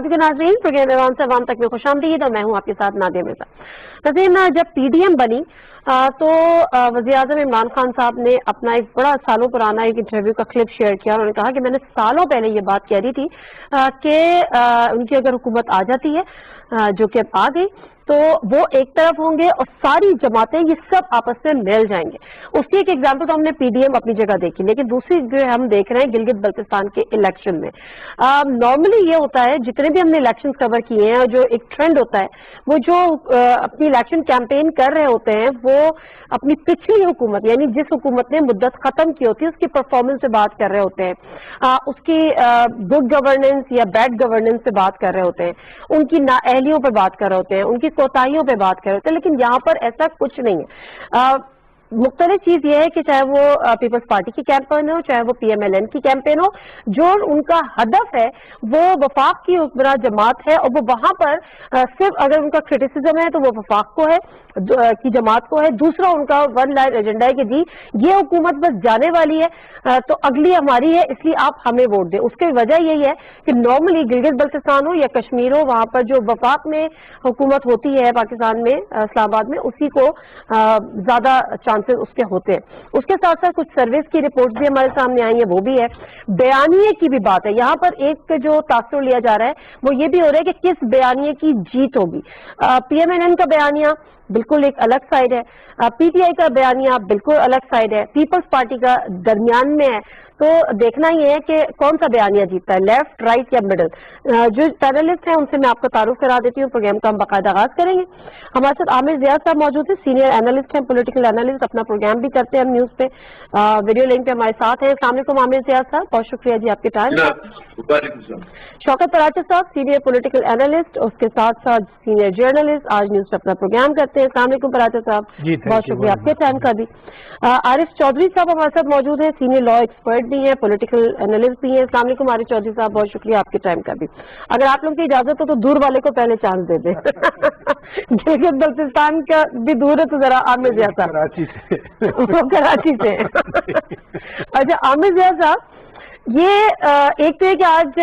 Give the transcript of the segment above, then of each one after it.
के नाज़रीन, प्रोग्राम ऐवान से अवाम तक में खुशामदीद और मैं हूँ आपके साथ नादिया मिर्जा। नाज़रीन, जब पीडीएम बनी तो वज़ीर-ए-आज़म इमरान खान साहब ने अपना एक बड़ा सालों पुराना एक इंटरव्यू का क्लिप शेयर किया। उन्होंने कहा कि मैंने सालों पहले ये बात कह दी थी कि उनकी अगर हुकूमत आ जाती है, जो कि अब आ गई, तो वो एक तरफ होंगे और सारी जमातें ये सब आपस में मिल जाएंगे। उसकी एक एग्जांपल तो हमने पीडीएम अपनी जगह देखी, लेकिन दूसरी जो हम देख रहे हैं गिलगित बल्तिस्तान के इलेक्शन में, नॉर्मली ये होता है, जितने भी हमने इलेक्शन कवर किए हैं, जो एक ट्रेंड होता है, वो जो अपनी इलेक्शन कैंपेन कर रहे होते हैं, वो अपनी पिछली हुकूमत, यानी जिस हुकूमत ने मुद्दत खत्म की होती है, उसकी परफॉर्मेंस से बात कर रहे होते हैं, उसकी गुड गवर्नेंस या बैड गवर्नेंस से बात कर रहे होते हैं, उनकी नाअहलियों पर बात कर रहे होते हैं, उनकी कोताहियों पे बात कर रहे होते हैं। लेकिन यहाँ पर ऐसा कुछ नहीं है। मुख्तलिफ चीज ये है कि चाहे वो पीपल्स पार्टी की कैंपेन हो, चाहे वो पीएमएलएन की कैंपेन हो, जो उनका हदफ है वो वफाक की हुक्मरान जमात है, और वो वहां पर सिर्फ अगर उनका क्रिटिसिज्म है तो वो वफाक को है, की जमात को है। दूसरा उनका वन लाइन एजेंडा है कि जी ये हुकूमत बस जाने वाली है, तो अगली हमारी है, इसलिए आप हमें वोट दें। उसकी वजह यही है कि नॉर्मली गिलगित बल्तिस्तान हो या कश्मीर हो, वहां पर जो वफाक में हुकूमत होती है पाकिस्तान में, इस्लामाबाद में, उसी को ज्यादा चांसेस उसके होते हैं। उसके साथ साथ कुछ सर्विस की रिपोर्ट भी हमारे सामने आई है, वो भी है। बयानिए की भी बात है। यहाँ पर एक जो तासुर लिया जा रहा है वो ये भी हो रहा है कि किस बयानिए की जीत होगी। पीएमएनएन का बयानिया बिल्कुल एक अलग साइड है, पीटीआई का बयानिया बिल्कुल अलग साइड है, पीपल्स पार्टी का दरमियान में है। तो देखना ही है कि कौन सा बयानिया जीतता है, लेफ्ट, राइट या मिडल। जो पैनलिस्ट हैं उनसे मैं आपको तारुफ करा देती हूँ। प्रोग्राम का हम बाकायदा आगाज करेंगे। हमारे साथ आमिर ज़ियाद साहब मौजूद है, सीनियर एनालिस्ट हैं, पॉलिटिकल एनालिस्ट, अपना प्रोग्राम भी करते हैं हम न्यूज पे, वीडियो लिंक पे हमारे साथ हैं। अस्सलाम वालेकुम आमिर ज़ियाद साहब, बहुत शुक्रिया जी आपके टाइम। शौकत तराचा साहब, सीनियर पॉलिटिकल एनालिस्ट, उसके साथ साथ सीनियर जर्नलिस्ट, आज न्यूज पे अपना प्रोग्राम करते हैं। अस्सलाम वालेकुम तराचा साहब, बहुत शुक्रिया आपके टाइम का भी। आरिफ चौधरी साहब हमारे साथ मौजूद है, सीनियर लॉ एक्सपर्ट भी है, पॉलिटिकल एनालिस्ट भी है। अस्सलाम वालेकुम आरिफ चौधरी साहब, बहुत शुक्रिया आपके टाइम का भी। अगर आप लोग की इजाजत हो तो दूर वाले को पहले चांस दे दें। गिलगित बल्तिस्तान का भी दूर है, तो जरा आमिर ज़ियाद साहब, कराची से वो कराची से। अच्छा आमिर ज़ियाद साहब, ये एक तो है कि आज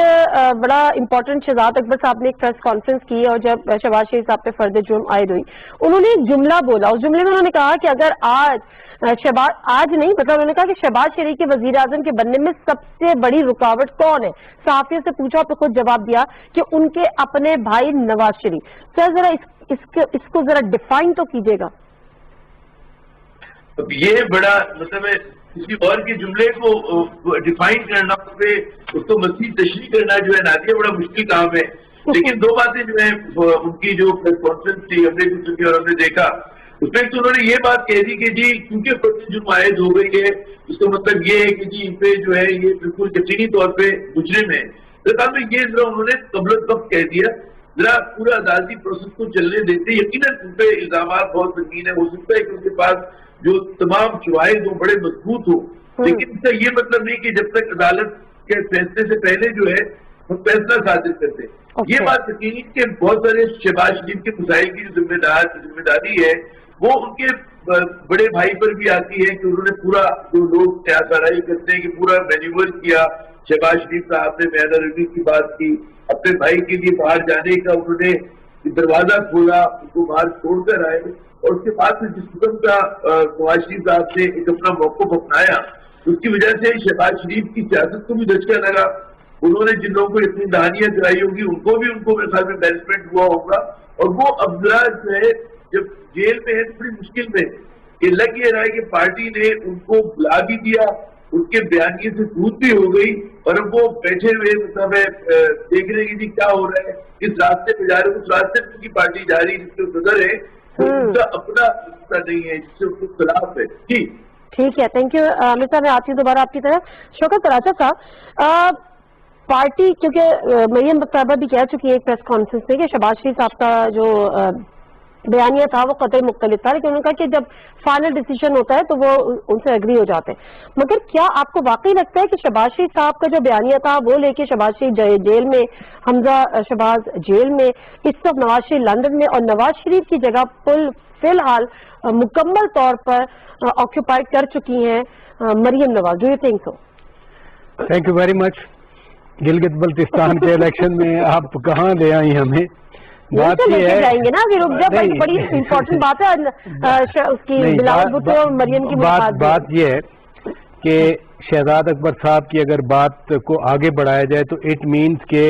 बड़ा इम्पोर्टेंट शहजाद अकबर साहब ने एक प्रेस कॉन्फ्रेंस की, और जब शहबाज शरीफ साहब पे फर्द जुर्म आयद हुई, उन्होंने एक जुमला बोला। उस जुमले में उन्होंने कहा कि अगर आज नहीं, मतलब उन्होंने कहा कि शहबाज शरीफ के वजीर आजम के बनने में सबसे बड़ी रुकावट कौन है। सहाफियों से पूछा तो खुद जवाब दिया कि उनके अपने भाई नवाज शरीफ। सर जरा इसको जरा डिफाइन तो कीजिएगा। ये बड़ा मतलब है, किसी और के जुमले को डिफाइन करना, उसको मज़ीद तशरीह करना जो है नादिया बड़ा मुश्किल काम है। लेकिन दो बातें जो है उनकी जो प्रेस कॉन्फ्रेंस थी हमने भी सुनी और हमने देखा, उसमें तो उन्होंने ये बात कह दी कि जी क्योंकि फर्द जुर्म आयद हो गई है, उसका मतलब ये है कि जी इन पे जो है ये बिल्कुल यकीनी तौर पे मुजरिम है। तो में ये जरा उन्होंने कबल वक्त कह दिया, जरा पूरा अदालती प्रोसेस को चलने देते। यकीनन उन पे इल्जाम बहुत संगीन है, हो सकता है कि उनके पास जो तमाम शवाहिद हो बड़े मजबूत हो, लेकिन इसका ये मतलब नहीं कि जब तक अदालत के फैसले से पहले जो है हम फैसला साजिश करते। ये बात यकीनी कि बहुत सारे शहबाज शरीफ के मसाइल की जो जिम्मेदारी है वो उनके बड़े भाई पर भी आती है कि उन्होंने पूरा, जो लोग सियासतदारी करते हैं कि पूरा मैन्यूवर किया। शहबाज शरीफ साहब ने बयान रवि की बात की, अपने भाई के लिए बाहर जाने का उन्होंने दरवाजा खोला, उनको बाहर छोड़कर आए, और उसके बाद जिस किस्म का नवाज शरीफ साहब ने एक अपना मौक़िफ़ अपनाया, उसकी वजह से शहबाज शरीफ की सियासत को भी धचका लगा। उन्होंने जिन लोगों को इतनी दहानियां कराई होगी उनको मेरे ख्याल में बेनिफिट हुआ होगा। और वो अब्दुल्ला जो है जब जेल में है तो बड़ी मुश्किल में, ये लग ये रहा है कि पार्टी ने उनको बुला भी दिया, उनके बयानिए से दूध भी हो गई, और अब वो बैठे हुए मतलब देख रहे हैं कि क्या हो रहा है, किस रास्ते पे जा रहे हैं, उस रास्ते पे उनकी पार्टी जा रही है जिससे गुजर है, उनका अपना रास्ता नहीं है जिससे उनको खिलाफ है। ठीक है, थैंक यू अमित साहब। मैं आती हूँ दोबारा आपकी तरफ। शौकत तराचा साहब, पार्टी, क्योंकि मरियम साहबा भी कह चुकी है एक प्रेस कॉन्फ्रेंस में कि शहबाज शरीफ साहब का जो बयानिया था वो कतई मुख्तलिफ था, लेकिन उन्होंने कहा कि जब फाइनल डिसीजन होता है तो वो उनसे एग्री हो जाते हैं। मगर क्या आपको वाकई लगता है कि शहबाज शरीफ साहब का जो बयानिया था वो लेके शहबाज शरीफ जेल में, हमजा शहबाज जेल में, इस वक्त नवाज शरीफ लंदन में, और नवाज शरीफ की जगह फिलहाल मुकम्मल तौर पर ऑक्यूपाइड कर चुकी हैं Maryam Nawaz? Do you think so? Thank you very much. Gilgit Baltistan के इलेक्शन में आप कहाँ ले आई हमें? बात ये है जाएंगे ना, अभी रुक जा, बड़ी इम्पोर्टेंट बात है उसकी बिलावल भुट्टो और मरियम की बात ये है कि शहजाद अकबर साहब की अगर बात को आगे बढ़ाया जाए तो इट मीन्स के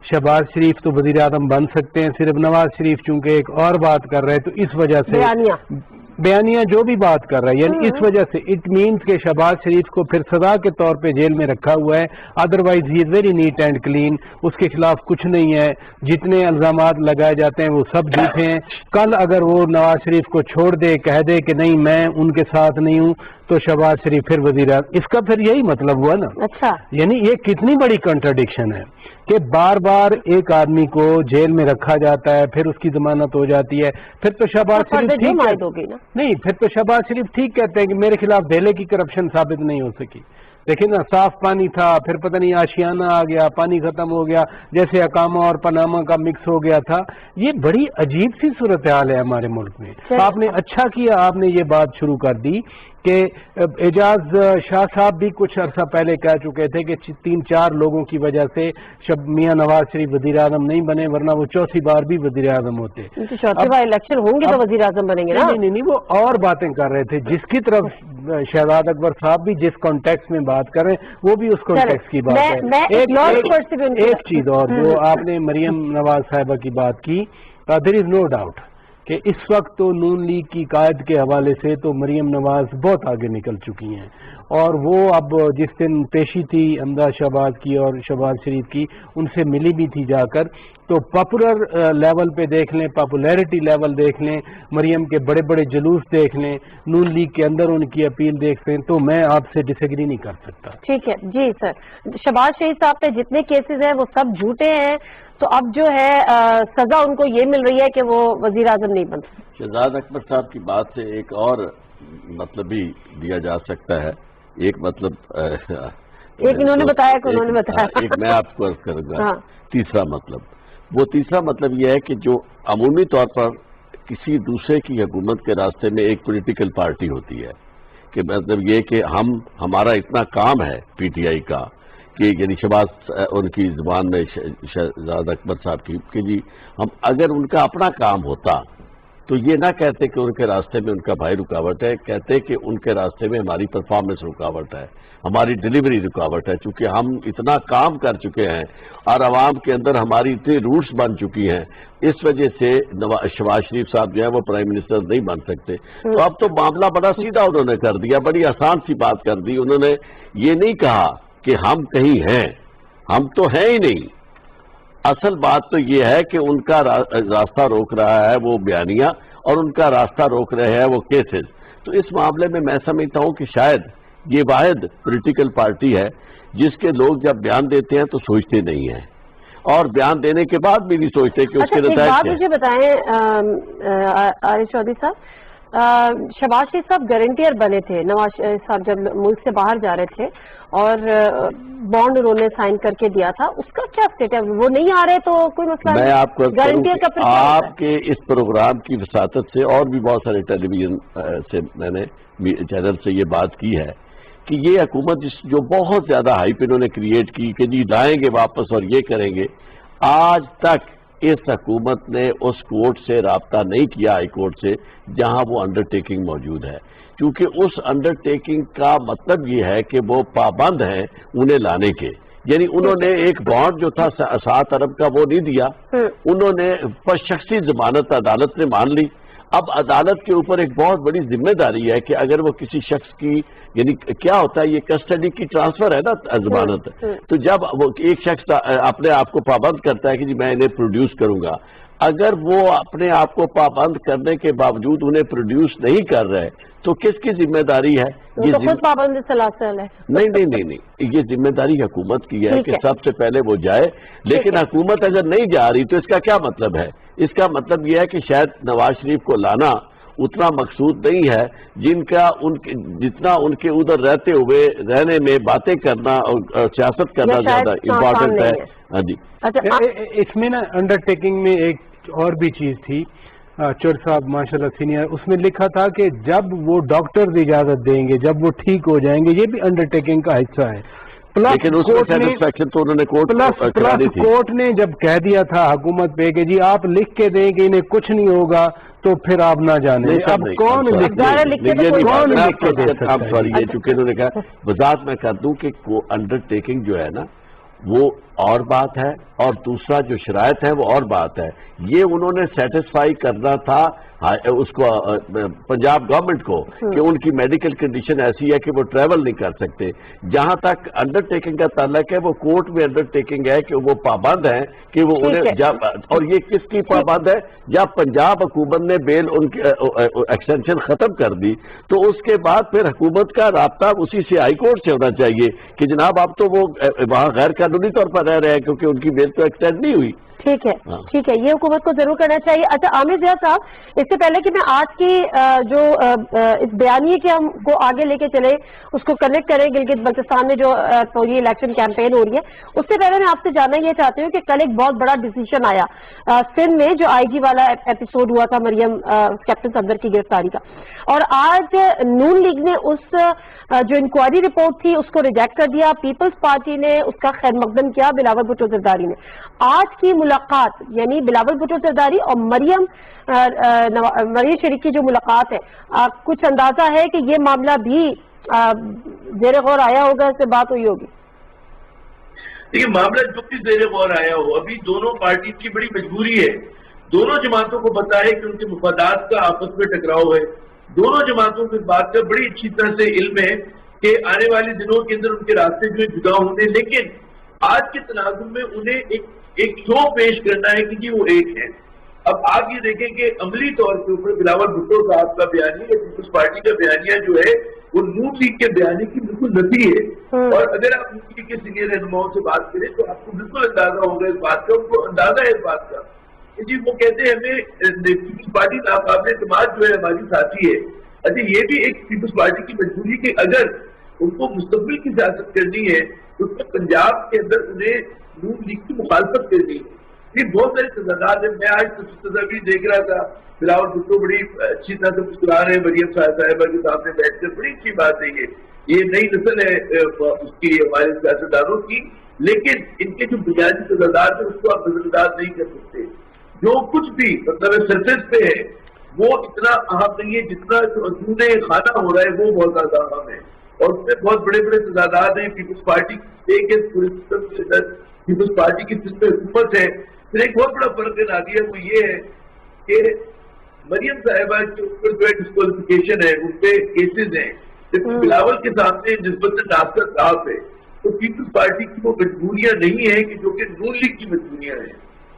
शहबाज शरीफ तो वजीर आज़म बन सकते हैं, सिर्फ नवाज शरीफ चूंकि एक और बात कर रहे हैं तो इस वजह से बयानिया जो भी बात कर रहा है, यानी इस वजह से इट मीन्स के शहबाज शरीफ को फिर सजा के तौर पे जेल में रखा हुआ है, otherwise he is very neat and clean, उसके खिलाफ कुछ नहीं है, जितने इल्जामात लगाए जाते हैं वो सब झूठे हैं। कल अगर वो नवाज शरीफ को छोड़ दे, कह दे कि नहीं मैं उनके साथ नहीं हूँ, तो शहबाज शरीफ फिर वजीर आज़म, इसका फिर यही मतलब हुआ ना। अच्छा, यानी ये कितनी बड़ी कंट्राडिक्शन है कि बार बार एक आदमी को जेल में रखा जाता है, फिर उसकी जमानत हो जाती है, फिर तो शहबाज शरीफ ठीक होगी ना, नहीं, फिर तो शहबाज शरीफ ठीक कहते हैं कि मेरे खिलाफ डेले की करप्शन साबित नहीं हो सकी। देखिए ना, साफ पानी था, फिर पता नहीं आशियाना आ गया, पानी खत्म हो गया, जैसे अकामा और पनामा का मिक्स हो गया था। ये बड़ी अजीब सी सूरत हाल है हमारे मुल्क में। आपने अच्छा किया, आपने ये बात शुरू कर दी कि एजाज शाह साहब भी कुछ अरसा पहले कह चुके थे कि 3-4 लोगों की वजह से मियां नवाज शरीफ वजीर आज़म नहीं बने, वरना वो चौथी बार भी वजीर आज़म होते। चौथी बार इलेक्शन होंगे तो वजीर आज़म बनेंगे ना? नहीं, वो और बातें कर रहे थे, जिसकी तरफ शहजाद अकबर साहब भी जिस कॉन्टेक्स्ट में बात कर रहे हैं वो भी उस कॉन्टेक्स्ट की बात है। एक चीज और जो आपने मरियम नवाज साहिबा की बात की, देयर इज नो डाउट कि इस वक्त तो नून लीग की कायद के हवाले से तो मरियम नवाज बहुत आगे निकल चुकी हैं, और वो अब जिस दिन पेशी थी अमदा शहबाज की और शहबाज शरीफ की, उनसे मिली भी थी जाकर, तो पॉपुलर लेवल पे देख लें, पॉपुलैरिटी लेवल देख लें, मरियम के बड़े बड़े जुलूस देख लें, नून लीग के अंदर उनकी अपील देख लें, तो मैं आपसे डिसएग्री नहीं कर सकता। ठीक है जी सर, शहबाज शरीफ साहब पे जितने केसेस हैं वो सब झूठे हैं, तो अब जो है सजा उनको ये मिल रही है कि वो वजीर आज़म नहीं बन सकते। शहजाद अकबर साहब की बात से एक और मतलब भी दिया जा सकता है। एक मतलब एक इन्होंने बताया कि उन्होंने बताया, एक मैं आपको अर्ज करूंगा। हाँ। तीसरा मतलब, वो तीसरा मतलब यह है कि जो अमूमी तौर पर किसी दूसरे की हुकूमत के रास्ते में एक पॉलिटिकल पार्टी होती है, कि मतलब ये कि हमारा इतना काम है पीटीआई का कि यानी शहबाज उनकी जुबान में शहजाद अकबर साहब की कि जी हम अगर उनका अपना काम होता तो ये ना कहते कि उनके रास्ते में उनका भाई रुकावट है, कहते कि उनके रास्ते में हमारी परफॉर्मेंस रुकावट है, हमारी डिलीवरी रुकावट है, चूंकि हम इतना काम कर चुके हैं और आवाम के अंदर हमारी इतनी रूट्स बन चुकी हैं, इस वजह से शहबाज शरीफ साहब जो है वो प्राइम मिनिस्टर नहीं बन सकते। तो अब तो मामला बड़ा सीधा उन्होंने कर दिया, बड़ी आसान सी बात कर दी। उन्होंने ये नहीं कहा कि हम कहीं हैं, हम तो हैं ही नहीं। असल बात तो ये है कि उनका रास्ता रोक रहा है वो बयानिया, और उनका रास्ता रोक रहे हैं वो केसेस। तो इस मामले में मैं समझता हूं कि शायद ये वाहिद पॉलिटिकल पार्टी है जिसके लोग जब बयान देते हैं तो सोचते नहीं हैं, और बयान देने के बाद भी नहीं सोचते कि उसके नतीजे। एक बात मुझे बताएं आरिफ चौधरी साहब, शहबाज शरीफ साहब गारंटियर बने थे, नवाज साहब जब मुल्क से बाहर जा रहे थे और बॉन्ड उन्होंने साइन करके दिया था, उसका क्या स्टेट है? वो नहीं आ रहे तो कोई मसला नहीं? मैं आपको गारंटियर का फिर आपके इस प्रोग्राम की वसातत से और भी बहुत सारे टेलीविजन से मैंने चैनल से ये बात की है कि ये हुकूमत जो बहुत ज्यादा हाइप इन्होंने क्रिएट की कि जी लाएंगे वापस और ये करेंगे, आज तक इस हुकूमत ने उस कोर्ट से राब्ता नहीं किया, हाई कोर्ट से, जहां वो अंडरटेकिंग मौजूद है, क्योंकि उस अंडरटेकिंग का मतलब ये है कि वो पाबंद हैं उन्हें लाने के। यानी उन्होंने एक बॉन्ड जो था 7 अरब का वो नहीं दिया, उन्होंने शख्सी जमानत अदालत ने मान ली। अब अदालत के ऊपर एक बहुत बड़ी जिम्मेदारी है कि अगर वो किसी शख्स की, यानी क्या होता है ये कस्टडी की ट्रांसफर है ना जमानत, तो जब वो एक शख्स अपने आप को पाबंद करता है कि जी मैं इन्हें प्रोड्यूस करूंगा, अगर वो अपने आप को पाबंद करने के बावजूद उन्हें प्रोड्यूस नहीं कर रहे तो किसकी जिम्मेदारी है? ये तो खुद पाबंद सलासल है। नहीं, ये जिम्मेदारी हुकूमत की है कि सबसे पहले वो जाए, लेकिन हुकूमत अगर नहीं जा रही तो इसका क्या मतलब है? इसका मतलब यह है कि शायद नवाज शरीफ को लाना उतना मकसूद नहीं है जितना उनके उधर रहते हुए रहने में बातें करना और सियासत करना ज्यादा इम्पोर्टेंट है। हाँ जी, इसमें ना अंडरटेकिंग में एक और भी चीज थी, चोर साहब माशाल्लाह सीनियर, उसमें लिखा था कि जब वो डॉक्टर इजाजत देंगे, जब वो ठीक हो जाएंगे, ये भी अंडरटेकिंग का हिस्सा है। لیکن اس میں سیٹسفیکشن تو انہوں نے کورٹ نے جب کہہ دیا تھا حکومت پہ کہ جی آپ لکھ کے دیں کہ انہیں کچھ نہیں ہوگا تو پھر آپ نہ جانے. اب کون لکھ کے دے سکتا ہے؟ سوری یہ چونکہ انہوں نے کہا وضاحت میں کر دوں کہ انڈر ٹیکنگ جو ہے نا وہ اور بات ہے اور دوسرا جو شرائط ہے وہ اور بات ہے. یہ انہوں نے سیٹسفائی کرنا تھا اس کو پنجاب گورنمنٹ کو کہ ان کی میڈیکل کنڈیشن ایسی ہے کہ وہ ٹریول نہیں کر سکتے. جہاں تک انڈر ٹیکنگ کا تعلق ہے وہ کورٹ میں انڈر ٹیکنگ ہے کہ وہ پابند ہیں کہ وہ انہیں اور یہ کس کی پابند ہے؟ جب پنجاب حکومت نے بیل ان کی ایکسٹینشن ختم کر دی تو اس کے بعد پھر حکومت کا رابطہ اسی سے ہائی کورٹ سے ہونا چاہیے کہ جناب اب تو وہ وہاں غیر قانونی طور پر رہ رہے ہیں کیونکہ ان کی بیل تو ایکسٹینڈ نہیں ہوئی. ٹھیک ہے ٹھیک ہے، یہ حکومت کو ضرور کرنا چاہیے. اچھا عامر ضیاء صاحب، اس سے پہلے کہ میں آج کی جو اس بیانیے کے ہم کو آگے لے کے چلے اس کو کنیکٹ کریں گلگت بلتستان میں جو یہ الیکشن کیمپین ہو رہی ہے، اس سے پہلے میں آپ سے جاننا یہ چاہتی ہوں کہ کل ایک بہت بڑا ڈیسیژن آیا سندھ میں جو آئی جی والا ایپیسوڈ ہوا تھا مریم کیپٹن صفدر کی گرفتاری کا، اور آج نون لیگ نے اس جو انکوائری رپورٹ تھی اس کو ریجیکٹ کر دیا. پیپلز پارٹی نے اس کا خیر مقدم کیا بلاول بھٹو زرداری نے. آج کی ملاقات یعنی بلاول بھٹو زرداری اور مریم شریف کی جو ملاقات ہے، کچھ اندازہ ہے کہ یہ معاملہ بھی زیر غور آیا ہوگا، اس سے بات ہوئی ہوگی؟ دیکھیے معاملہ جو بھی زیر غور آیا ہو، ابھی دونوں پارٹی کی بڑی مجبوری ہے. دونوں جماعتوں کو پتا ہے کہ ان کے مفادات کا آپس میں ٹکراؤ ہے. دونوں جماعتوں کو اس بات کا بڑی اچھی طرح سے علم ہے کہ آنے والے دنوں کے اندر ان کے راستے جو جدا ہوں گے، لیکن آج کے تناظر میں انہیں ایک شو پیش کرنا ہے کہ جی وہ ایک ہے. اب آپ یہ دیکھیں کہ عملی طور کے اوپر بلاول بھٹو صاحب کا بیانیہ یا پیپلز پارٹی کا بیانیہ جو ہے وہ نون لیگ کے بیانیے کی بالکل نفی ہے. اور اگر آپ نون لیگ کے سینئر رہنماؤں سے بات کریں تو آپ کو بالکل اندازہ ہوگا اس بات کا، ان کو اندازہ ہے اس بات کا کہ جی وہ کہتے ہیں ہمیں پیپلز پارٹی ناقابل اعتماد جو ہے ہماری ساتھی ہے. اچھا یہ بھی ایک پیپلز پارٹی کی مجبوری کہ اگر ان کو مستقبل کی سیاست کرنی ہے تو پنجاب کے اندر انہیں نون لیگ کی مخالفت کرنی ہے. یہ بہت سارے تضادات ہیں. میں آج تصاویر دیکھ رہا تھا، بلاول بھٹو بڑی اچھی طرح سے مسکرا رہے ہیں مریم صاحبہ کے سامنے بیٹھ کر. بڑی اچھی بات ہے یہ نئی نسل ہے اس کی ہمارے سیاستدانوں کی، لیکن ان کے جو بنیادی تضادات ہیں اس کو آپ نظر انداز نہیں کر سکتے. جو کچھ بھی مطلب سرفیس پہ ہے وہ اتنا اہم نہیں ہے جتنا جو اندرون خانہ ہو رہا ہے وہ بہت زیادہ اہم ہے، اور اس میں بہت بڑے بڑے تضادات ہیں. پیپلز پارٹی ایک پورے سسٹم کے اندر پیپلز پارٹی کی جس میں حکومت ہے. پھر ایک بہت بڑا فرق نادیہ وہ یہ ہے کہ مریم صاحبہ کے اوپر جو ہے ڈسکوالیفیکیشن ہے، ان پہ کیسز ہیں، جبکہ بلاول کے سامنے نسبت ناصر صاحب ہے. تو پیپلز پارٹی کی وہ مجبوریاں نہیں ہیں کہ جو کہ نون لیگ کی مجبوریاں ہیں.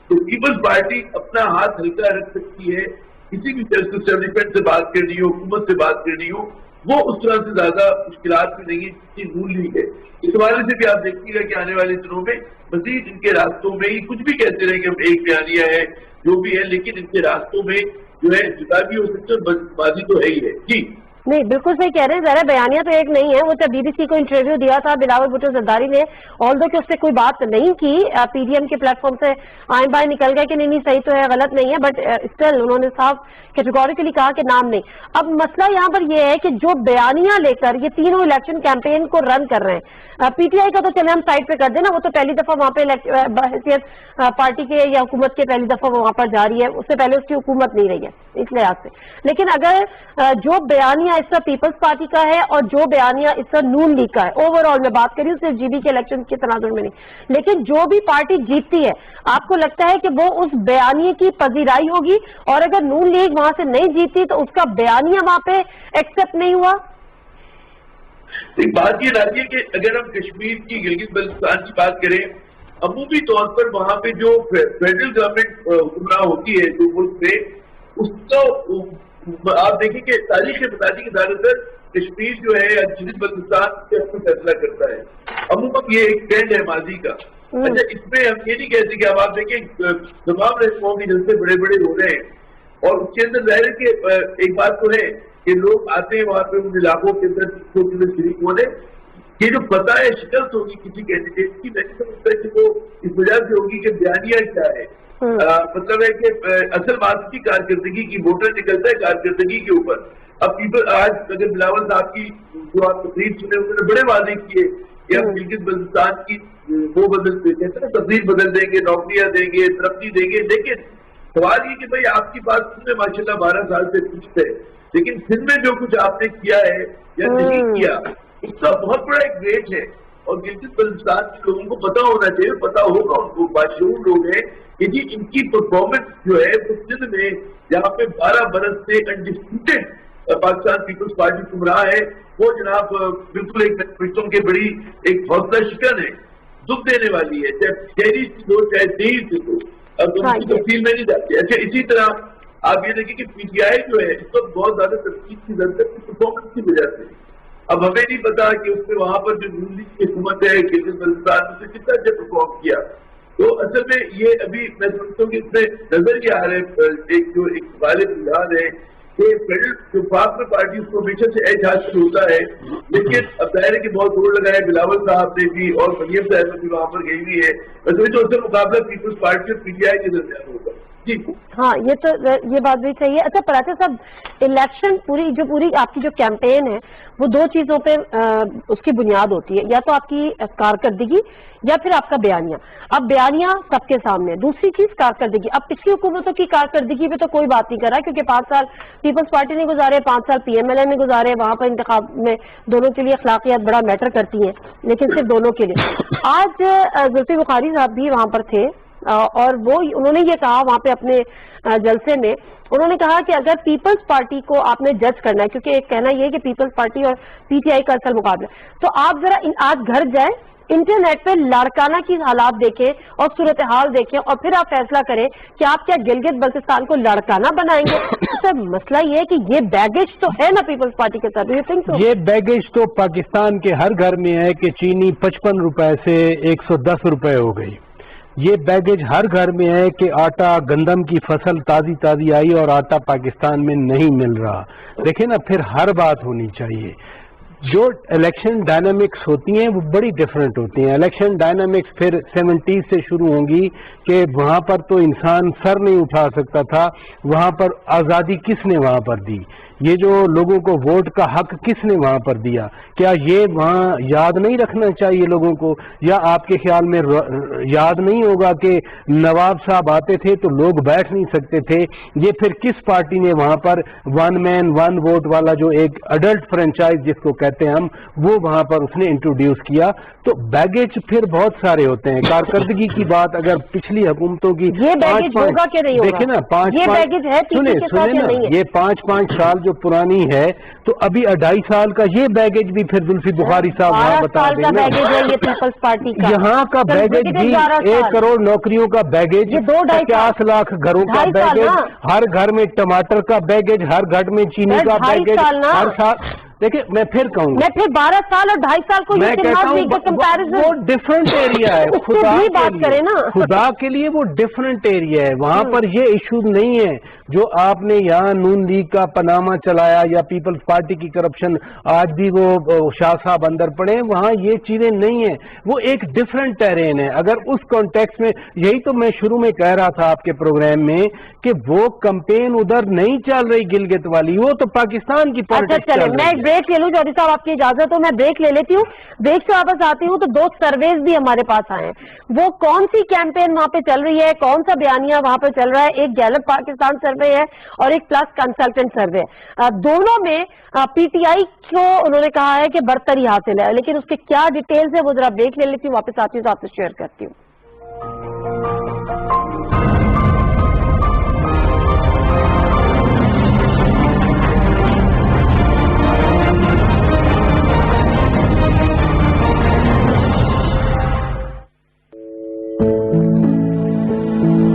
تو پیپلز پارٹی اپنا ہاتھ ہلکا رکھ سکتی ہے، کسی بھی اسٹیبلشمنٹ سے بات کرنی ہو، حکومت سے بات کرنی ہو، وہ اس طرح سے زیادہ مشکلات بھی نہیں ہے جتنی نون لیگ ہے. اس حوالے سے بھی آپ دیکھیے گا کہ آنے والے دنوں میں مزید ان کے راستوں میں ہی کچھ بھی کہتے رہے کہ ہم ایک بیانیہ ہے جو بھی ہے، لیکن ان کے راستوں میں جو ہے جدا بھی ہو سکتے ہیں، بازی تو ہے ہی ہے. جی نہیں بالکل صحیح کہہ رہے ہیں، ذرا بیانیہ تو ایک نہیں ہے. وہ جب بی بی سی کو انٹرویو دیا تھا بلاول بھٹو زرداری نے، آلدو کہ اس سے کوئی بات نہیں کی، پی ڈی ایم کے پلیٹ فارم سے آئیں بائیں نکل گئے کہ نہیں صحیح تو ہے غلط نہیں ہے، بٹ اسٹل انہوں نے صاف کیٹیگوریکلی کہا کہ نام نہیں. اب مسئلہ یہاں پر یہ ہے کہ جو بیانیہ لے کر یہ تینوں الیکشن کیمپین کو رن کر رہے ہیں، پی ٹی آئی کا تو چلے ہم سائڈ پہ کر دیں نا، وہ تو پہلی دفعہ وہاں پہ بحیثیت پارٹی کے یا حکومت کے پہلی دفعہ وہاں پر جا رہی ہے، اس سے پہلے اس کی حکومت نہیں رہی ہے اس لحاظ سے. لیکن اگر جو بیانیہ اس طرح پیپلز پارٹی کا ہے اور جو بیانیہ اس طرح نون لیگ کا ہے، اوور آل میں بات کری صرف جی بی کے الیکشن کے تناظر میں نہیں، لیکن جو بھی پارٹی جیتتی ہے آپ کو لگتا ہے کہ وہ اس بیانیے کی پذیرائی ہوگی؟ اور اگر نون لیگ وہاں سے نہیں جیتی تو اس کا بیانیہ وہاں پہ ایکسپٹ نہیں ہوا؟ ایک بات یہ رہتی ہے کہ اگر ہم کشمیر کی گلگت بلتستان کی بات کریں، عمومی طور پر وہاں پہ جو فیڈرل گورنمنٹ حکمراں ہوتی ہے جو ملک میں، اس کو آپ دیکھیں کہ تاریخ بتاتی کہ زیادہ تر کشمیر جو ہے یا گلگت بلتستان سے اپنا فیصلہ کرتا ہے. عموماً یہ ایک ٹرینڈ ہے ماضی کا. اچھا اس میں ہم یہ نہیں کہتے کہ اب آپ دیکھیں تمام رہنماؤں کے جلسے بڑے بڑے ہو رہے ہیں، اور اس کے اندر ظاہر ہے کہ ایک بات تو ہے کہ لوگ آتے ہیں وہاں پہ ان علاقوں کے اندر شریک ہونے. یہ جو پتہ ہے شکست ہوگی کسی کینڈیڈیٹ کی، میں نہیں سمجھتا کہ وہ اس وجہ سے ہوگی کہ بیانیہ کیا ہے. مطلب ہے کہ اصل بات کی کارکردگی کی، ووٹر نکلتا ہے کارکردگی کے اوپر. اب پیپل آج اگر بلاول صاحب کی جو آپ تقریر سنے انہوں نے بڑے واضح کیے کہ ہم گلگت بلتستان کی وہ کہتے ہیں تقریر بدل دیں گے، نوکریاں دیں گے، ترقی دیں گے. لیکن سوال یہ کہ بھائی آپ کی بات میں ماشاءاللہ 12 سال سے درست ہے، لیکن سندھ میں جو کچھ آپ نے کیا ہے یا نہیں کیا اس کا بہت بڑا ایک ویٹ ہے. اور گلگت بلتستان کے لوگوں کو پتا ہونا چاہیے، پتا ہوگا ان کو، باشعور لوگ ہیں کہ جی ان کی پرفارمنس جو ہے وہ سندھ میں جہاں پہ 12 برس سے انڈسپیوٹڈ پاکستان پیپلز پارٹی گمراہ ہے، وہ جناب بالکل ایک فرشتوں کے بڑی ایک حوصلہ شکن ہے، دکھ دینے والی ہے، چاہے شہری سے ہو چاہے دیہی سے ہو. اب ان کی تفصیل میں نہیں جاتی. اچھا اسی طرح آپ یہ دیکھیں کہ پی ٹی آئی جو ہے اس وقت بہت زیادہ تفصیل کی ضرورت ہے پرفارمنس کی وجہ سے. اب ہمیں نہیں پتا کہ اس میں وہاں پر جو نون لیگ کی حکومت ہے گلگت بلتستان میں سے کتنا اچھا پرفارم کیا. تو اصل میں یہ ابھی میں سمجھتا ہوں کہ اس میں نظر یہ آ رہا ہے ایک غالب رجحان ہے کہ فیڈرل جو پاک پارٹی اس کو ہمیشہ سے ایج حاصل ہوتا ہے. لیکن اب ظاہر ہے کہ بہت زور لگا ہے بلاول صاحب نے بھی اور مریم صاحب بھی وہاں پر گئی ہوئی ہے. میں سمجھتا ہوں اس سے مقابلہ پیپلز پارٹی اور پی ٹی آئی کے درمیان ہوگا. جی ہاں یہ بات بھی صحیح ہے. اچھا پراچا صاحب، الیکشن پوری آپ کی جو کیمپین ہے وہ دو چیزوں پہ اس کی بنیاد ہوتی ہے، یا تو آپ کی کارکردگی یا پھر آپ کا بیانیہ. اب بیانیہ سب کے سامنے، دوسری چیز کارکردگی. اب پچھلی حکومتوں کی کارکردگی پہ تو کوئی بات نہیں کر رہا کیونکہ 5 سال پیپلز پارٹی نے گزارے، 5 سال پی ایم ایل اے نے گزارے، وہاں پر انتخاب میں دونوں کے لیے اخلاقیات بڑا میٹر کرتی ہیں، لیکن صرف دونوں کے لیے. آج زلفی بخاری صاحب بھی وہاں پر تھے اور انہوں نے یہ کہا وہاں پہ اپنے جلسے میں، انہوں نے کہا کہ اگر پیپلز پارٹی کو آپ نے جج کرنا ہے، کیونکہ ایک کہنا یہ ہے کہ پیپلز پارٹی اور پی ٹی آئی کا اصل مقابلہ، تو آپ ذرا آج گھر جائیں، انٹرنیٹ پہ لاڑکانہ کی حالات دیکھیں اور صورتحال دیکھیں اور پھر آپ فیصلہ کریں کہ آپ کیا گلگت بلتستان کو لاڑکانہ بنائیں گے. سر مسئلہ یہ ہے کہ یہ بیگیج تو ہے نا پیپلز پارٹی کے ساتھ. یہ بیگیج تو پاکستان کے ہر گھر میں ہے کہ چینی 55 روپے سے 110 روپے ہو گئی. یہ بیگیج ہر گھر میں ہے کہ آٹا گندم کی فصل تازی آئی اور آٹا پاکستان میں نہیں مل رہا. دیکھیں نا، پھر ہر بات ہونی چاہیے. جو الیکشن ڈائنامکس ہوتی ہیں وہ بڑی ڈیفرنٹ ہوتی ہیں. الیکشن ڈائنامکس پھر 70s سے شروع ہوں گی کہ وہاں پر تو انسان سر نہیں اٹھا سکتا تھا. وہاں پر آزادی کس نے وہاں پر دی؟ یہ جو لوگوں کو ووٹ کا حق کس نے وہاں پر دیا؟ کیا یہ وہاں یاد نہیں رکھنا چاہیے لوگوں کو؟ یا آپ کے خیال میں یاد نہیں ہوگا کہ نواب صاحب آتے تھے تو لوگ بیٹھ نہیں سکتے تھے؟ یہ پھر کس پارٹی نے وہاں پر 1 مین 1 ووٹ والا جو ایک اڈلٹ فرنچائز جس کو کہتے ہیں ہم، وہ وہاں پر اس نے انٹروڈیوس کیا؟ تو بیگیج پھر بہت سارے ہوتے ہیں. کارکردگی کی بات اگر پچھلی حکومتوں کی دیکھیں نا، 5 سال جو پرانی ہے، تو ابھی 2.5 سال کا یہ بیگیج بھی پھر زلفی بخاری صاحب وہاں بتا دیں گے. یہاں کا بیگیج بھی 1 کروڑ نوکریوں کا بیگیج، 50 لاکھ گھروں کا بیگیج، ہر گھر میں ٹماٹر کا بیگیج، ہر گھر میں چینی کا بیگیج ہر سال. دیکھیں میں پھر کہوں گا، 12 سال اور 2.5 سال کو میں کہتا ہوں وہ ڈفرنٹ ایریا ہے. خدا کے لیے وہ ڈفرنٹ ایریا ہے. وہاں پر یہ ایشو نہیں ہے جو آپ نے یہاں نون لیگ کا پناما چلایا یا پیپلز پارٹی کی کرپشن آج بھی وہ شاہ صاحب اندر پڑے ہیں. وہاں یہ چیزیں نہیں ہیں. وہ ایک ڈفرنٹ ٹیرین ہے. اگر اس کانٹیکس میں، یہی تو میں شروع میں کہہ رہا تھا آپ کے پروگرام میں کہ وہ کمپین ادھر نہیں چل رہی گلگت والی، وہ تو پاکستان کی پالیٹکس چل رہی ہے. بریک لے لوں چودھری صاحب، آپ کی اجازت ہو میں بریک لے لیتی ہوں. بریک سے واپس آتی ہوں تو 2 سرویز بھی ہمارے پاس آئے ہیں. وہ کون سی کیمپین وہاں پہ چل رہی ہے، کون سا بیانیہ وہاں پہ چل رہا ہے؟ ایک گیلپ پاکستان سروے ہے اور ایک پلس کنسلٹنٹ سروے. دونوں میں پی ٹی آئی کو انہوں نے کہا ہے کہ برتری حاصل ہے، لیکن اس کے کیا ڈیٹیلز ہے وہ ذرا بریک لے لیتی ہوں، واپس آتی ہوں تو آپ سے شیئر کرتی ہوں.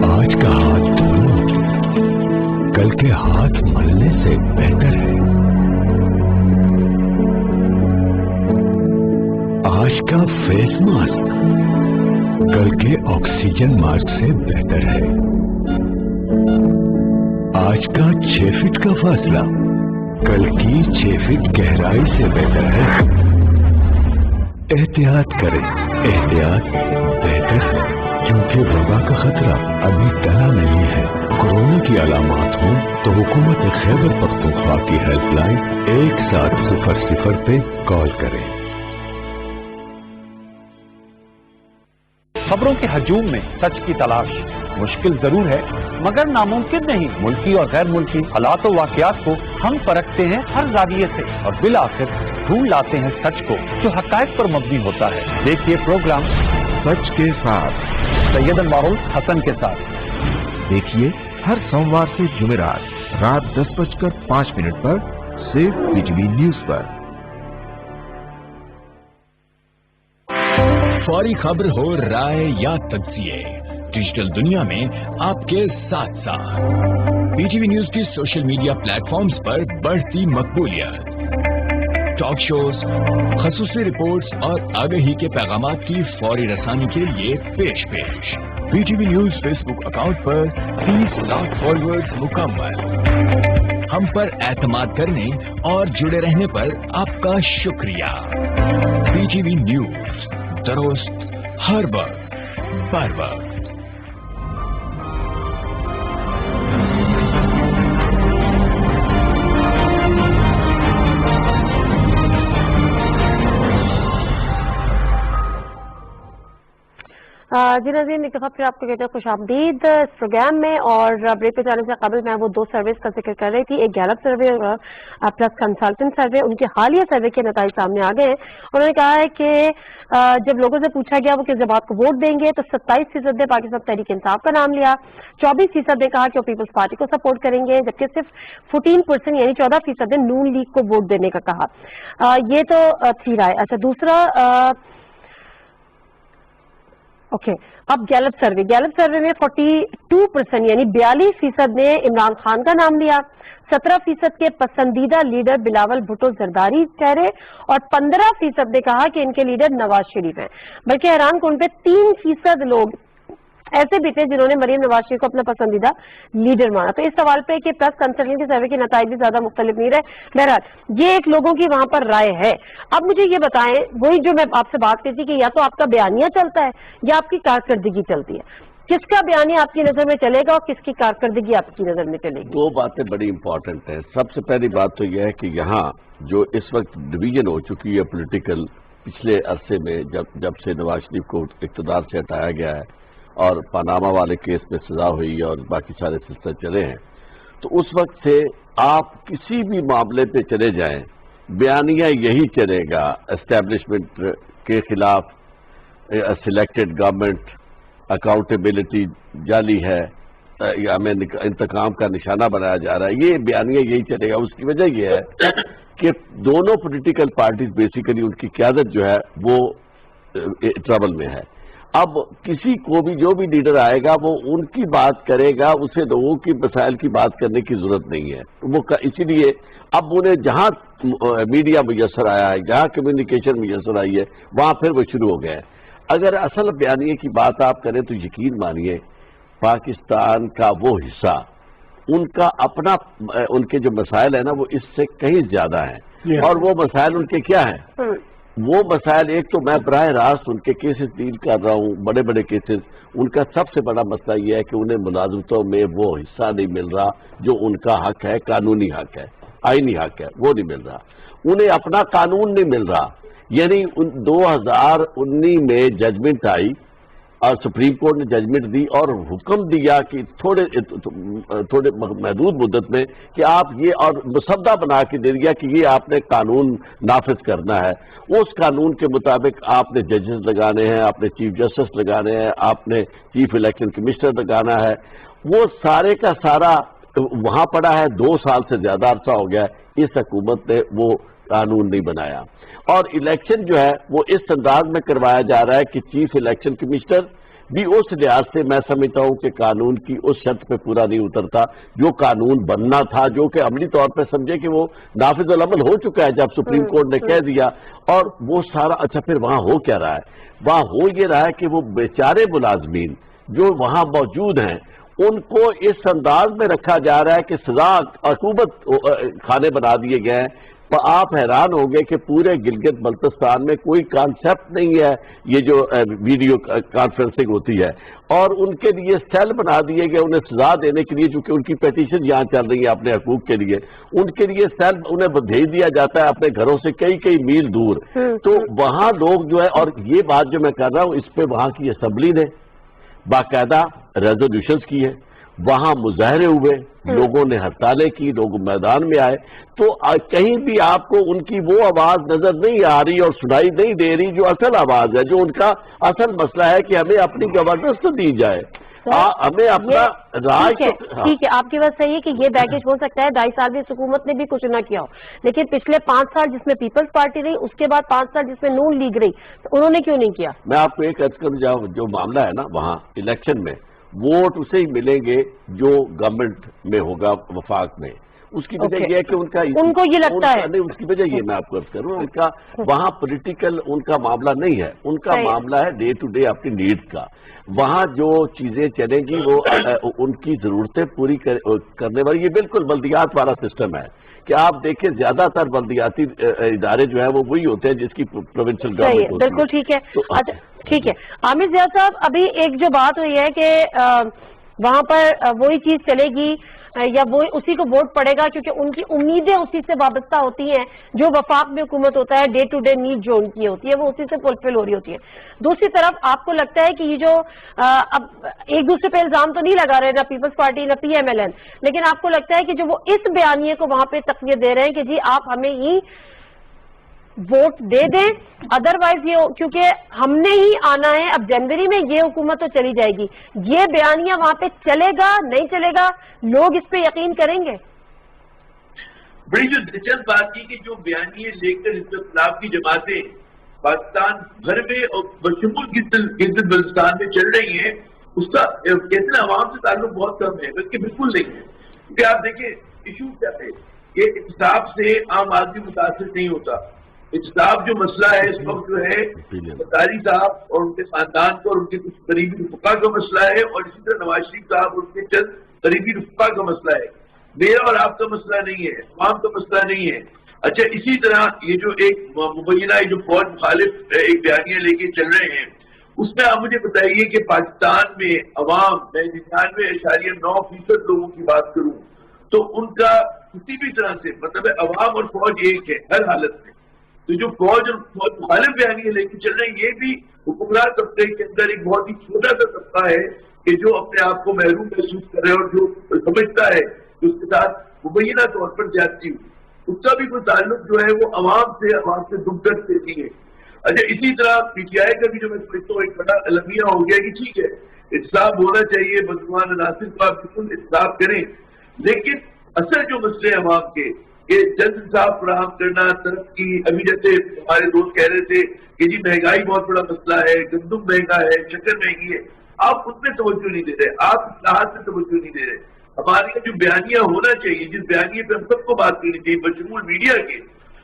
آج کا ہاتھ دھونا کل کے ہاتھ ملنے سے بہتر ہے. آج کا فیس ماسک کل کے آکسیجن ماسک سے بہتر ہے. آج کا 6 فٹ کا فاصلہ کل کی 6 فٹ گہرائی سے بہتر ہے. احتیاط کریں، احتیاط بہتر ہے، کیونکہ وبا کا خطرہ ابھی ٹلا نہیں ہے. کورونا کی علامات ہوں تو حکومت خیبر پختونخوا کی ہیلپ لائن 1700 پہ کال کریں. खबरों के हजूम में सच की तलाश मुश्किल जरूर है मगर नामुमकिन नहीं। मुल्की और गैर मुल्की हालात और वाकयात को हम परखते हैं हर जाविये से और बिल आखिर ढूंढ लाते हैं सच को जो हक़ाइक़ पर मबनी होता है। देखिए प्रोग्राम सच के साथ सैयद अनवारुल हसन के साथ। देखिए हर सोमवार से जुमेरात रात 10:05 पर सिर्फ PTV न्यूज पर। फौरी खबर हो राय या तज्जिए, डिजिटल दुनिया में आपके साथ साथ PTV न्यूज की सोशल मीडिया प्लेटफॉर्म्स पर बढ़ती मकबूलियत, टॉक शोज, खसूसी रिपोर्ट्स और आगाही के पैगामात की फौरी रसानी के लिए पेश PTV न्यूज फेसबुक अकाउंट पर 30 लाख फॉलोअर्स मुकम्मल। हम पर एतमाद करने और जुड़े रहने पर आपका शुक्रिया। PTV न्यूज, दुरुस्त हर वक्त बर वक्त। जी नाज़रीन, एक दफ़ा फिर आपको कहते हैं खुश आमदीद इस प्रोग्राम में। और ब्रेक पे जाने से कबल मैं वो 2 सर्वेस का जिक्र कर रही थी, एक गैलप सर्वे प्लस कंसल्टेंट सर्वे। उनके हालिया सर्वे के नतीजे सामने आ गए हैं। उन्होंने कहा है कि जब लोगों से पूछा गया वो किस जमात को वोट देंगे तो 27% ने पाकिस्तान तहरीक इंसाफ का नाम लिया, 24% ने कहा कि वो पीपल्स पार्टी को सपोर्ट करेंगे, जबकि सिर्फ 14% यानी 14% ने नून लीग को वोट देने का कहा। ये तो थी राय। अच्छा, दूसरा अब गैलप सर्वे में 42% यानी 42% ने इमरान खान का नाम लिया, 17% के पसंदीदा लीडर बिलावल भुट्टो जरदारी ठहरे और 15% ने कहा कि इनके लीडर नवाज शरीफ हैं। बल्कि हैरान कौन पे 3% लोग ऐसे भी थे जिन्होंने मरीम नवाज शरीफ को अपना पसंदीदा लीडर माना। तो इस सवाल पे कि प्लस कंसल्टेंट के सर्वे के नतीजे भी ज्यादा मुख्तलिफ नहीं रहे। बहरहाल ये एक लोगों की वहां पर राय है। अब मुझे ये बताएं, वही जो मैं आपसे बात की थी कि या तो आपका बयानिया चलता है या आपकी कारकर्दगी चलती है। किसका बयानिया आपकी नजर में चलेगा और किसकी कारकर्दगी आपकी नजर में चलेगी? 2 बातें बड़ी इंपॉर्टेंट है। सबसे पहली बात तो यह है कि यहाँ जो इस वक्त डिवीजन हो चुकी है पॉलिटिकल, पिछले अरसे में जब से नवाज शरीफ को इक़्तिदार से हटाया गया है और पनामा वाले केस में सजा हुई और बाकी सारे सिलसिले चले हैं, तो उस वक्त से आप किसी भी मामले पे चले जाएं, बयानिया यही चलेगा, एस्टेब्लिशमेंट के खिलाफ, सिलेक्टेड गवर्नमेंट, अकाउंटेबिलिटी जाली है, हमें इंतकाम का निशाना बनाया जा रहा है, ये बयानिया यही चलेगा। उसकी वजह यह है कि दोनों पॉलिटिकल पार्टीज बेसिकली उनकी क़यादत जो है वो ट्रबल में है। अब किसी को भी जो भी लीडर आएगा वो उनकी बात करेगा, उसे लोगों की मसाइल की बात करने की जरूरत नहीं है। वो इसीलिए अब उन्हें जहां मीडिया मुयसर आया है, जहां कम्युनिकेशन मुयसर आई है, वहां फिर वो शुरू हो गए। अगर असल बयानिए की बात आप करें तो यकीन मानिए पाकिस्तान का वो हिस्सा, उनका अपना, उनके जो मसाइल है ना वो इससे कहीं ज्यादा है। और वो मसाइल उनके क्या है? वो मसाइल, एक तो मैं बराह रास्त उनके केसेस डील कर रहा हूँ, बड़े बड़े केसेस। उनका सबसे बड़ा मसला यह है कि उन्हें मुलाजमतों में वो हिस्सा नहीं मिल रहा जो उनका हक है, कानूनी हक है, आईनी हक है, वो नहीं मिल रहा। उन्हें अपना कानून नहीं मिल रहा। यानी 2019 में जजमेंट आई और सुप्रीम कोर्ट ने जजमेंट दी और हुक्म दिया कि थोड़े महदूद मुद्दत में कि आप ये, और मुसद्दा बना के दे दिया कि ये आपने कानून नाफिज करना है। उस कानून के मुताबिक आपने जजेस लगाने हैं, आपने चीफ जस्टिस लगाने हैं, आपने चीफ इलेक्शन कमिश्नर लगाना है। वो सारे का सारा वहां पड़ा है। 2 साल से ज्यादा अरसा हो गया इस हुकूमत ने वो कानून नहीं बनाया। और इलेक्शन जो है वो इस अंदाज में करवाया जा रहा है कि चीफ इलेक्शन कमिश्नर भी उस लिहाज से मैं समझता हूं कि कानून की उस शर्त पे पूरा नहीं उतरता जो कानून बनना था, जो कि अमली तौर पे समझे कि वो नाफिज अल अमल हो चुका है जब सुप्रीम कोर्ट ने कह दिया। और वो सारा, अच्छा फिर वहां हो क्या रहा है? वहां हो ये रहा है कि वो बेचारे मुलाजमीन जो वहां मौजूद हैं उनको इस अंदाज में रखा जा रहा है कि सजा अकूबत खाने बना दिए गए हैं آپ حیران ہوں گے کہ پورے گلگت بلتستان میں کوئی کانسیپٹ نہیں ہے یہ جو ویڈیو کانفرنسنگ ہوتی ہے، اور ان کے لیے سیل بنا دیے گئے انہیں سزا دینے کے لیے، چونکہ ان کی پیٹیشن یہاں چل رہی ہے اپنے حقوق کے لیے، ان کے لیے سیل انہیں بھیج دیا جاتا ہے اپنے گھروں سے کئی میل دور. تو وہاں لوگ جو ہے، اور یہ بات جو میں کر رہا ہوں اس پہ وہاں کی اسمبلی نے باقاعدہ ریزولوشنز کی ہے، وہاں مظاہرے ہوئے، لوگوں نے ہڑتالیں کی، لوگ میدان میں آئے، تو کہیں بھی آپ کو ان کی وہ آواز نظر نہیں آ رہی اور سنائی نہیں دے رہی جو اصل آواز ہے، جو ان کا اصل مسئلہ ہے کہ ہمیں اپنی گورننس تو دی جائے، ہمیں اپنا راج. ٹھیک ہے، آپ کی بات صحیح ہے کہ یہ بیگیج ہو سکتا ہے 2.5 سال میں حکومت نے بھی کچھ نہ کیا ہو، لیکن پچھلے 5 سال جس میں پیپلز پارٹی رہی، اس کے بعد 5 سال جس میں نون لیگ رہی، تو انہوں نے کیوں نہیں کیا؟ میں آپ کو ایک عرض کروں، جو معاملہ ہے نا وہاں الیکشن میں ووٹ اسے ہی ملیں گے جو گورنمنٹ میں ہوگا وفاق میں. اس کی وجہ یہ ہے کہ ان کو یہ لگتا ہے نہیں، اس کی وجہ یہ میں آپ کو عرض کروں، ان کا وہاں پولیٹیکل ان کا معاملہ نہیں ہے، ان کا معاملہ ہے ڈے ٹو ڈے اپنی نیڈز کا. وہاں جو چیزیں چلیں گی وہ ان کی ضرورتیں پوری کرنے والی. یہ بالکل بلدیات والا سسٹم ہے کہ آپ دیکھیں زیادہ تر بلدیاتی ادارے جو ہیں وہ وہی ہوتے ہیں جس کی پروونشل گورنمنٹ ہوتی ہے. بالکل ٹھیک ہے. اچھا ٹھیک ہے عامر ضیاء صاحب، ابھی ایک جو بات ہوئی ہے کہ وہاں پر وہی چیز چلے گی یا وہ اسی کو ووٹ پڑے گا، کیونکہ ان کی امیدیں اسی سے وابستہ ہوتی ہیں، جو وفاق میں حکومت ہوتا ہے ڈے ٹو ڈے نیڈ جو ان کی ہوتی ہے وہ اسی سے فلفل ہو رہی ہوتی ہے. دوسری طرف آپ کو لگتا ہے کہ یہ جو اب ایک دوسرے پہ الزام تو نہیں لگا رہے نہ پیپلز پارٹی نہ پی ایم ایل این، لیکن آپ کو لگتا ہے کہ جو وہ اس بیانیے کو وہاں پہ تقویت دے رہے ہیں کہ جی آپ ہمیں ہی ووٹ دے دیں، ادروائز یہ کیونکہ ہم نے ہی آنا ہے، اب جنوری میں یہ حکومت تو چلی جائے گی، یہ بیانیہ وہاں پہ چلے گا نہیں چلے گا، لوگ اس پہ یقین کریں گے؟ بڑی جو دلچسپ بات کی کہ جو بیانیے لے کر اس خلاف کی جماعتیں پاکستان بھر میں اور بشمول گلگت بلتستان میں چل رہی ہیں، اس کا کہتے ہیں عوام سے تعلق بہت کم ہے، بلکہ بالکل نہیں ہے. کیونکہ آپ دیکھیں ایشو کیا ہے کہ احتساب سے عام آدمی متاثر نہیں ہوتا. احتساب جو مسئلہ ہے اس وقت جو ہے قاری صاحب اور ان کے خاندان کو اور ان کے کچھ قریبی رفقا کا مسئلہ ہے، اور اسی طرح نواز شریف صاحب اور ان کے چند قریبی رفقا کا مسئلہ ہے. میرا اور آپ کا مسئلہ نہیں ہے، عوام کا مسئلہ نہیں ہے. اچھا اسی طرح یہ جو ایک مبینہ جو فوج مخالف ایک بیانیہ لے کے چل رہے ہیں، اس میں آپ مجھے بتائیے کہ پاکستان میں عوام میں 99.9% لوگوں کی بات کروں تو ان کا کسی بھی طرح سے مطلب عوام اور فوج ایک ہے ہر حالت میں. تو جو فوج اور فوج مخالف بیانیہ لے کے چل رہے ہیں، یہ بھی حکمران طبقے کے اندر ایک بہت ہی چھوٹا سا طبقہ ہے کہ جو اپنے آپ کو محروم محسوس کر رہے ہیں اور جو سمجھتا ہے کہ اس کے ساتھ مبینہ طور پر زیادتی ہوئی، اس کا بھی کوئی تعلق جو ہے وہ عوام سے دکھ درد سے نہیں ہے. اچھا اسی طرح پی ٹی آئی کا بھی جو میں سمجھتا ہوں ایک بڑا المیہ ہو گیا کہ ٹھیک ہے احتساب ہونا چاہیے، بدعنوان عناصر کو آپ بالکل احتساب کریں، لیکن اصل جو مسئلے عوام کے کہ جلد انصاف فراہم کرنا، ترقی، ابھی جیسے ہمارے دوست کہہ رہے تھے کہ جی مہنگائی بہت بڑا مسئلہ ہے، گندم مہنگا ہے، شکر مہنگی ہے، آپ اس میں توجہ نہیں دے رہے، آپ اصلاحات سے توجہ نہیں دے رہے. ہمارے یہاں جو بیانیہ ہونا چاہیے، جس بیانیے پہ ہم سب کو بات کرنی چاہیے بشمول میڈیا کے،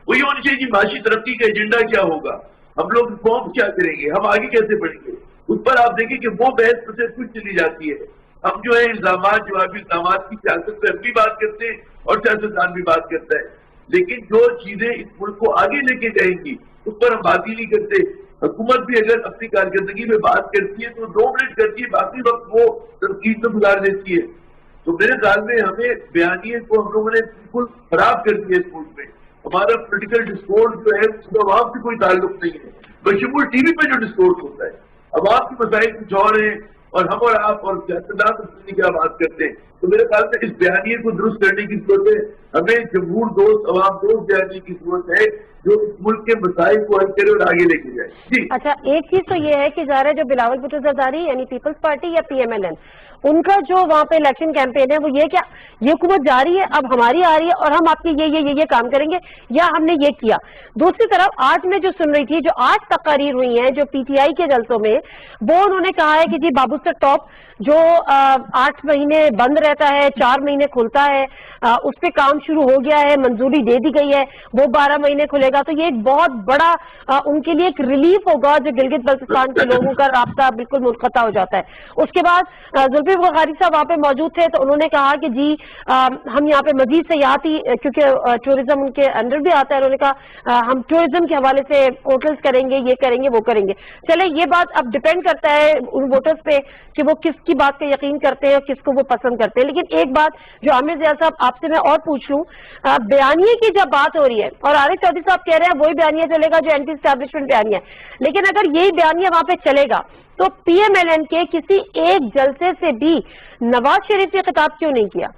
وہ یہ ہونی چاہیے جی معاشی ترقی کا ایجنڈا کیا ہوگا، ہم لوگ ریفارم کیا کریں گے، ہم آگے کیسے بڑھیں گے. اس پر آپ دیکھیں کہ وہ بحث سے کچھ چلی جاتی ہے. ہم جو ہے الزامات جوابی الزامات کی سیاست پہ ہم بھی بات کرتے ہیں اور سیاستدان بھی بات کرتا ہے، لیکن جو چیزیں اس ملک کو آگے لے کے جائیں گی اس پر ہم بات ہی نہیں کرتے. حکومت بھی اگر اپنی کارکردگی میں بات کرتی ہے تو 2 منٹ کرتی ہے، باقی وقت وہ تنقید میں گزار دیتی ہے. تو میرے خیال میں ہمیں بیانیے کو ہم لوگوں نے بالکل خراب کر دیا اس ملک میں. ہمارا پولیٹیکل ڈسکورس جو ہے اس کا عوام سے کوئی تعلق نہیں ہے. بشمول ٹی وی پہ جو ڈسکورس ہوتا ہے، عوام کی مسائل کچھ اور ہیں اور ہم اور آپ اور سیاستدان کی کیا بات کرتے ہیں. تو میرے خیال میں اس بیانیے کو درست کرنے کی ضرورت ہے. ہمیں جمہور دوست عوام دوست بیانیے کی ضرورت ہے جو اس ملک کے مسائل کو حل کرے اور آگے لے کے جائے. جی اچھا ایک چیز تو یہ ہے کہ ظاہر ہے جو بلاول بھٹو زرداری یعنی پیپلز پارٹی یا پی ایم ایل این، ان کا جو وہاں پہ الیکشن کیمپین ہے وہ یہ کہ یہ حکومت جاری ہے، اب ہماری آ رہی ہے اور ہم آپ کے یہ کام کریں گے یا ہم نے یہ کیا. دوسری طرف آج میں جو سن رہی تھی، جو آج تقاریر ہوئی ہیں جو پی ٹی آئی کے جلسوں میں، وہ انہوں نے کہا ہے کہ جی بابو سر ٹاپ जो 8 महीने बंद रहता है, 4 महीने खुलता है, उस पे काम शुरू हो गया है, मंजूरी दे दी गई है, वो 12 महीने खुलेगा। तो ये एक बहुत बड़ा उनके लिए एक रिलीफ होगा, जो गिलगित बल्तिस्तान के लोगों का राब्ता बिल्कुल मुनक़ता हो जाता है। उसके बाद जुल्फ़िकार बुख़ारी साहब वहाँ पे मौजूद थे, तो उन्होंने कहा कि जी हम यहाँ पे मजीद सयाहती, क्योंकि टूरिज्म उनके अंडर भी आता है, उन्होंने कहा हम टूरिज्म के हवाले से होटल्स करेंगे, ये करेंगे, वो करेंगे। चले, ये बात अब डिपेंड करता है उन वोटर्स पे कि वो किसकी बात पे यकीन करते हैं और किसको वो पसंद करते हैं। लेकिन एक बात जो आमिर ज़िया साहब आपसे मैं और पूछ लूं, बयानिए की जब बात हो रही है और आरिफ चौधरी साहब कह रहे हैं वही बयानिया चलेगा जो एंटी एस्टैब्लिशमेंट बयानिया है, लेकिन अगर यही बयानिया वहां पे चलेगा तो PMLN के किसी एक जलसे से भी नवाज शरीफ ने खिताब क्यों नहीं किया?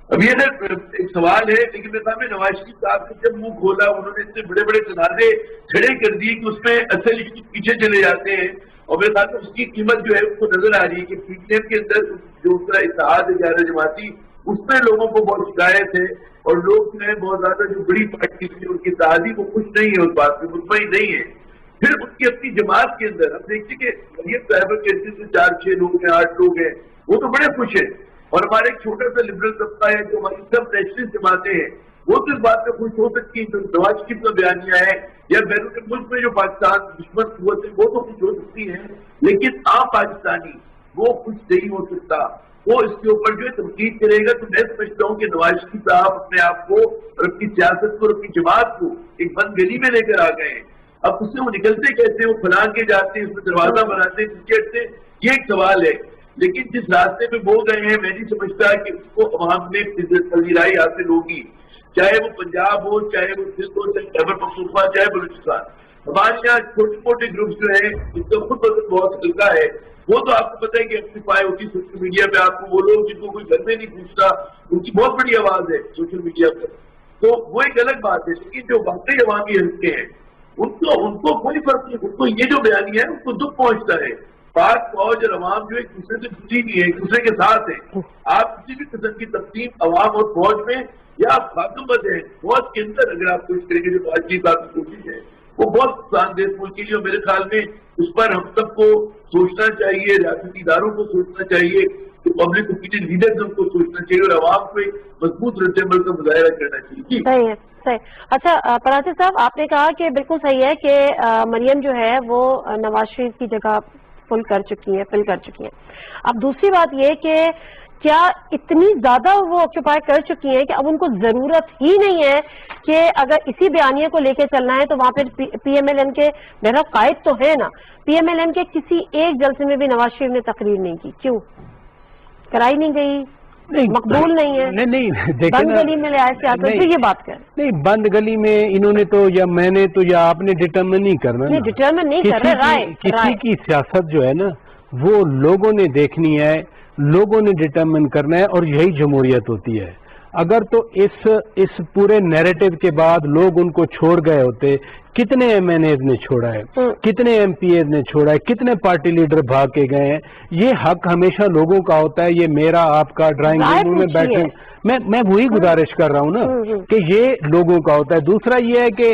अब ये एक सवाल है, लेकिन मेरे सामने नवाज शरीफ साहब ने जब मुंह खोला, उन्होंने इतने बड़े बड़े तनाजे खड़े कर दिए कि उसमें असल पीछे चले जाते हैं। और मेरे साथ में उसकी कीमत जो है उसको नजर आ रही है कि PTM के अंदर जो उसका इत्तेहाद है 11 जमाती, उसमें लोगों को बहुत शिकायत है और लोग जो है बहुत ज्यादा जो बड़ी पार्टी थी उनकी इत्तेहादी वो खुश नहीं है, उस बात में मुतमईन नहीं है। फिर उनकी अपनी जमात के अंदर हम देखते कि मरियम साहिबा के से 4-6 लोग हैं, 8 लोग हैं, वो तो बड़े खुश हैं। और हमारे एक छोटा सा लिबरल तबका है जो हमारी सब नेशनलिस्ट जमातें हैं, वो तो इस बात पे खुश हो सकती है, जो नवाज शरीफ का बयानिया है या बैरून मुल्क में जो पाकिस्तान दुश्मन कुव्वत है वो तो खुश हो सकती है, लेकिन आम पाकिस्तानी वो खुश नहीं हो सकता। वो इसके ऊपर जो है तनकीद करेगा। तो मैं समझता हूँ कि नवाज शरीफ साहब अपने आप को और अपनी सियासत को और अपनी जमात को एक बंद गली में लेकर आ गए हैं। अब उससे वो निकलते कैसे, वो फलांग के जाते हैं, उसमें दरवाजा बनाते हैं, चढ़ते, ये एक सवाल है। लेकिन जिस रास्ते पे वो गए हैं, मैं नहीं समझता कि उसको अवाम में पजीराई हासिल होगी, चाहे वो पंजाब हो, चाहे वो सिंध हो, चाहे खैबर पख्तूनख्वा, चाहे बलूचिस्तान। हमारे यहाँ छोटे मोटे ग्रुप्स जो है जिनका खुद वजन बहुत हल्का है, वो तो आपको पता है कि एम्प्लीफाई होती है सोशल मीडिया पे। आपको वो लोग जिनको कोई घर में नहीं पूछता, उनकी बहुत बड़ी आवाज है सोशल मीडिया पर, तो वो एक अलग बात है। लेकिन जो वाकई अवामी हल्के हैं उनको कोई फर्क नहीं, उनको ये जो बयानी है उनको दुख पहुंचता है। पाक फौज और अवाम जो एक दूसरे से जुड़ी नहीं है, एक दूसरे के साथ है। आप किसी भी किस्म की तकसीम अवाम और फौज में या आप खाकमत है फौज के अंदर अगर आप कुछ करेंगे, जो आज की बात कोशिश है वो बहुत नुकसानदेह मुल्क के लिए। और मेरे ख्याल में उस पर हम सबको सोचना चाहिए, रियासती इदारों को सोचना चाहिए, कि पब्लिक ओपिनियन लीडर्स को सोचना चाहिए और अवाम को एक मजबूत रद्द-ए-अमल का मुजाहरा करना चाहिए। सही है, सही। अच्छा परासी साहब, आपने कहा कि बिल्कुल सही है कि मरियम जो है वो नवाज शरीफ की जगह फिल कर चुकी है। अब दूसरी बात ये कि क्या इतनी ज्यादा वो ऑक्यूपाई कर चुकी हैं कि अब उनको जरूरत ही नहीं है कि अगर इसी बयानिए को लेके चलना है तो वहां पे PMLN के मेरा कायद तो है ना, PMLN के किसी एक जलसे में भी नवाज शरीफ ने तकरीर नहीं की, क्यों कराई नहीं गई? नहीं, मकबूल नहीं है। नहीं बंद गली में ले आए सियासत, तो ये बात कर नहीं, बंद गली में इन्होंने तो या मैंने तो या आपने डिटर्मिन नहीं करना, नहीं डिटर्मिन नहीं कर रहे। किसी की सियासत जो है ना वो लोगों ने देखनी है, लोगों ने डिटर्मिन करना है, और यही जमहूरियत होती है। अगर तो इस पूरे नैरेटिव के बाद लोग उनको छोड़ गए होते, कितने MNAs ने छोड़ा है, कितने MPAs ने छोड़ा है, कितने पार्टी लीडर भाग के गए हैं। ये हक हमेशा लोगों का होता है, ये मेरा आपका ड्राइंग रूम में बैठे, मैं वही गुजारिश कर रहा हूँ ना कि ये लोगों का होता है। दूसरा ये है कि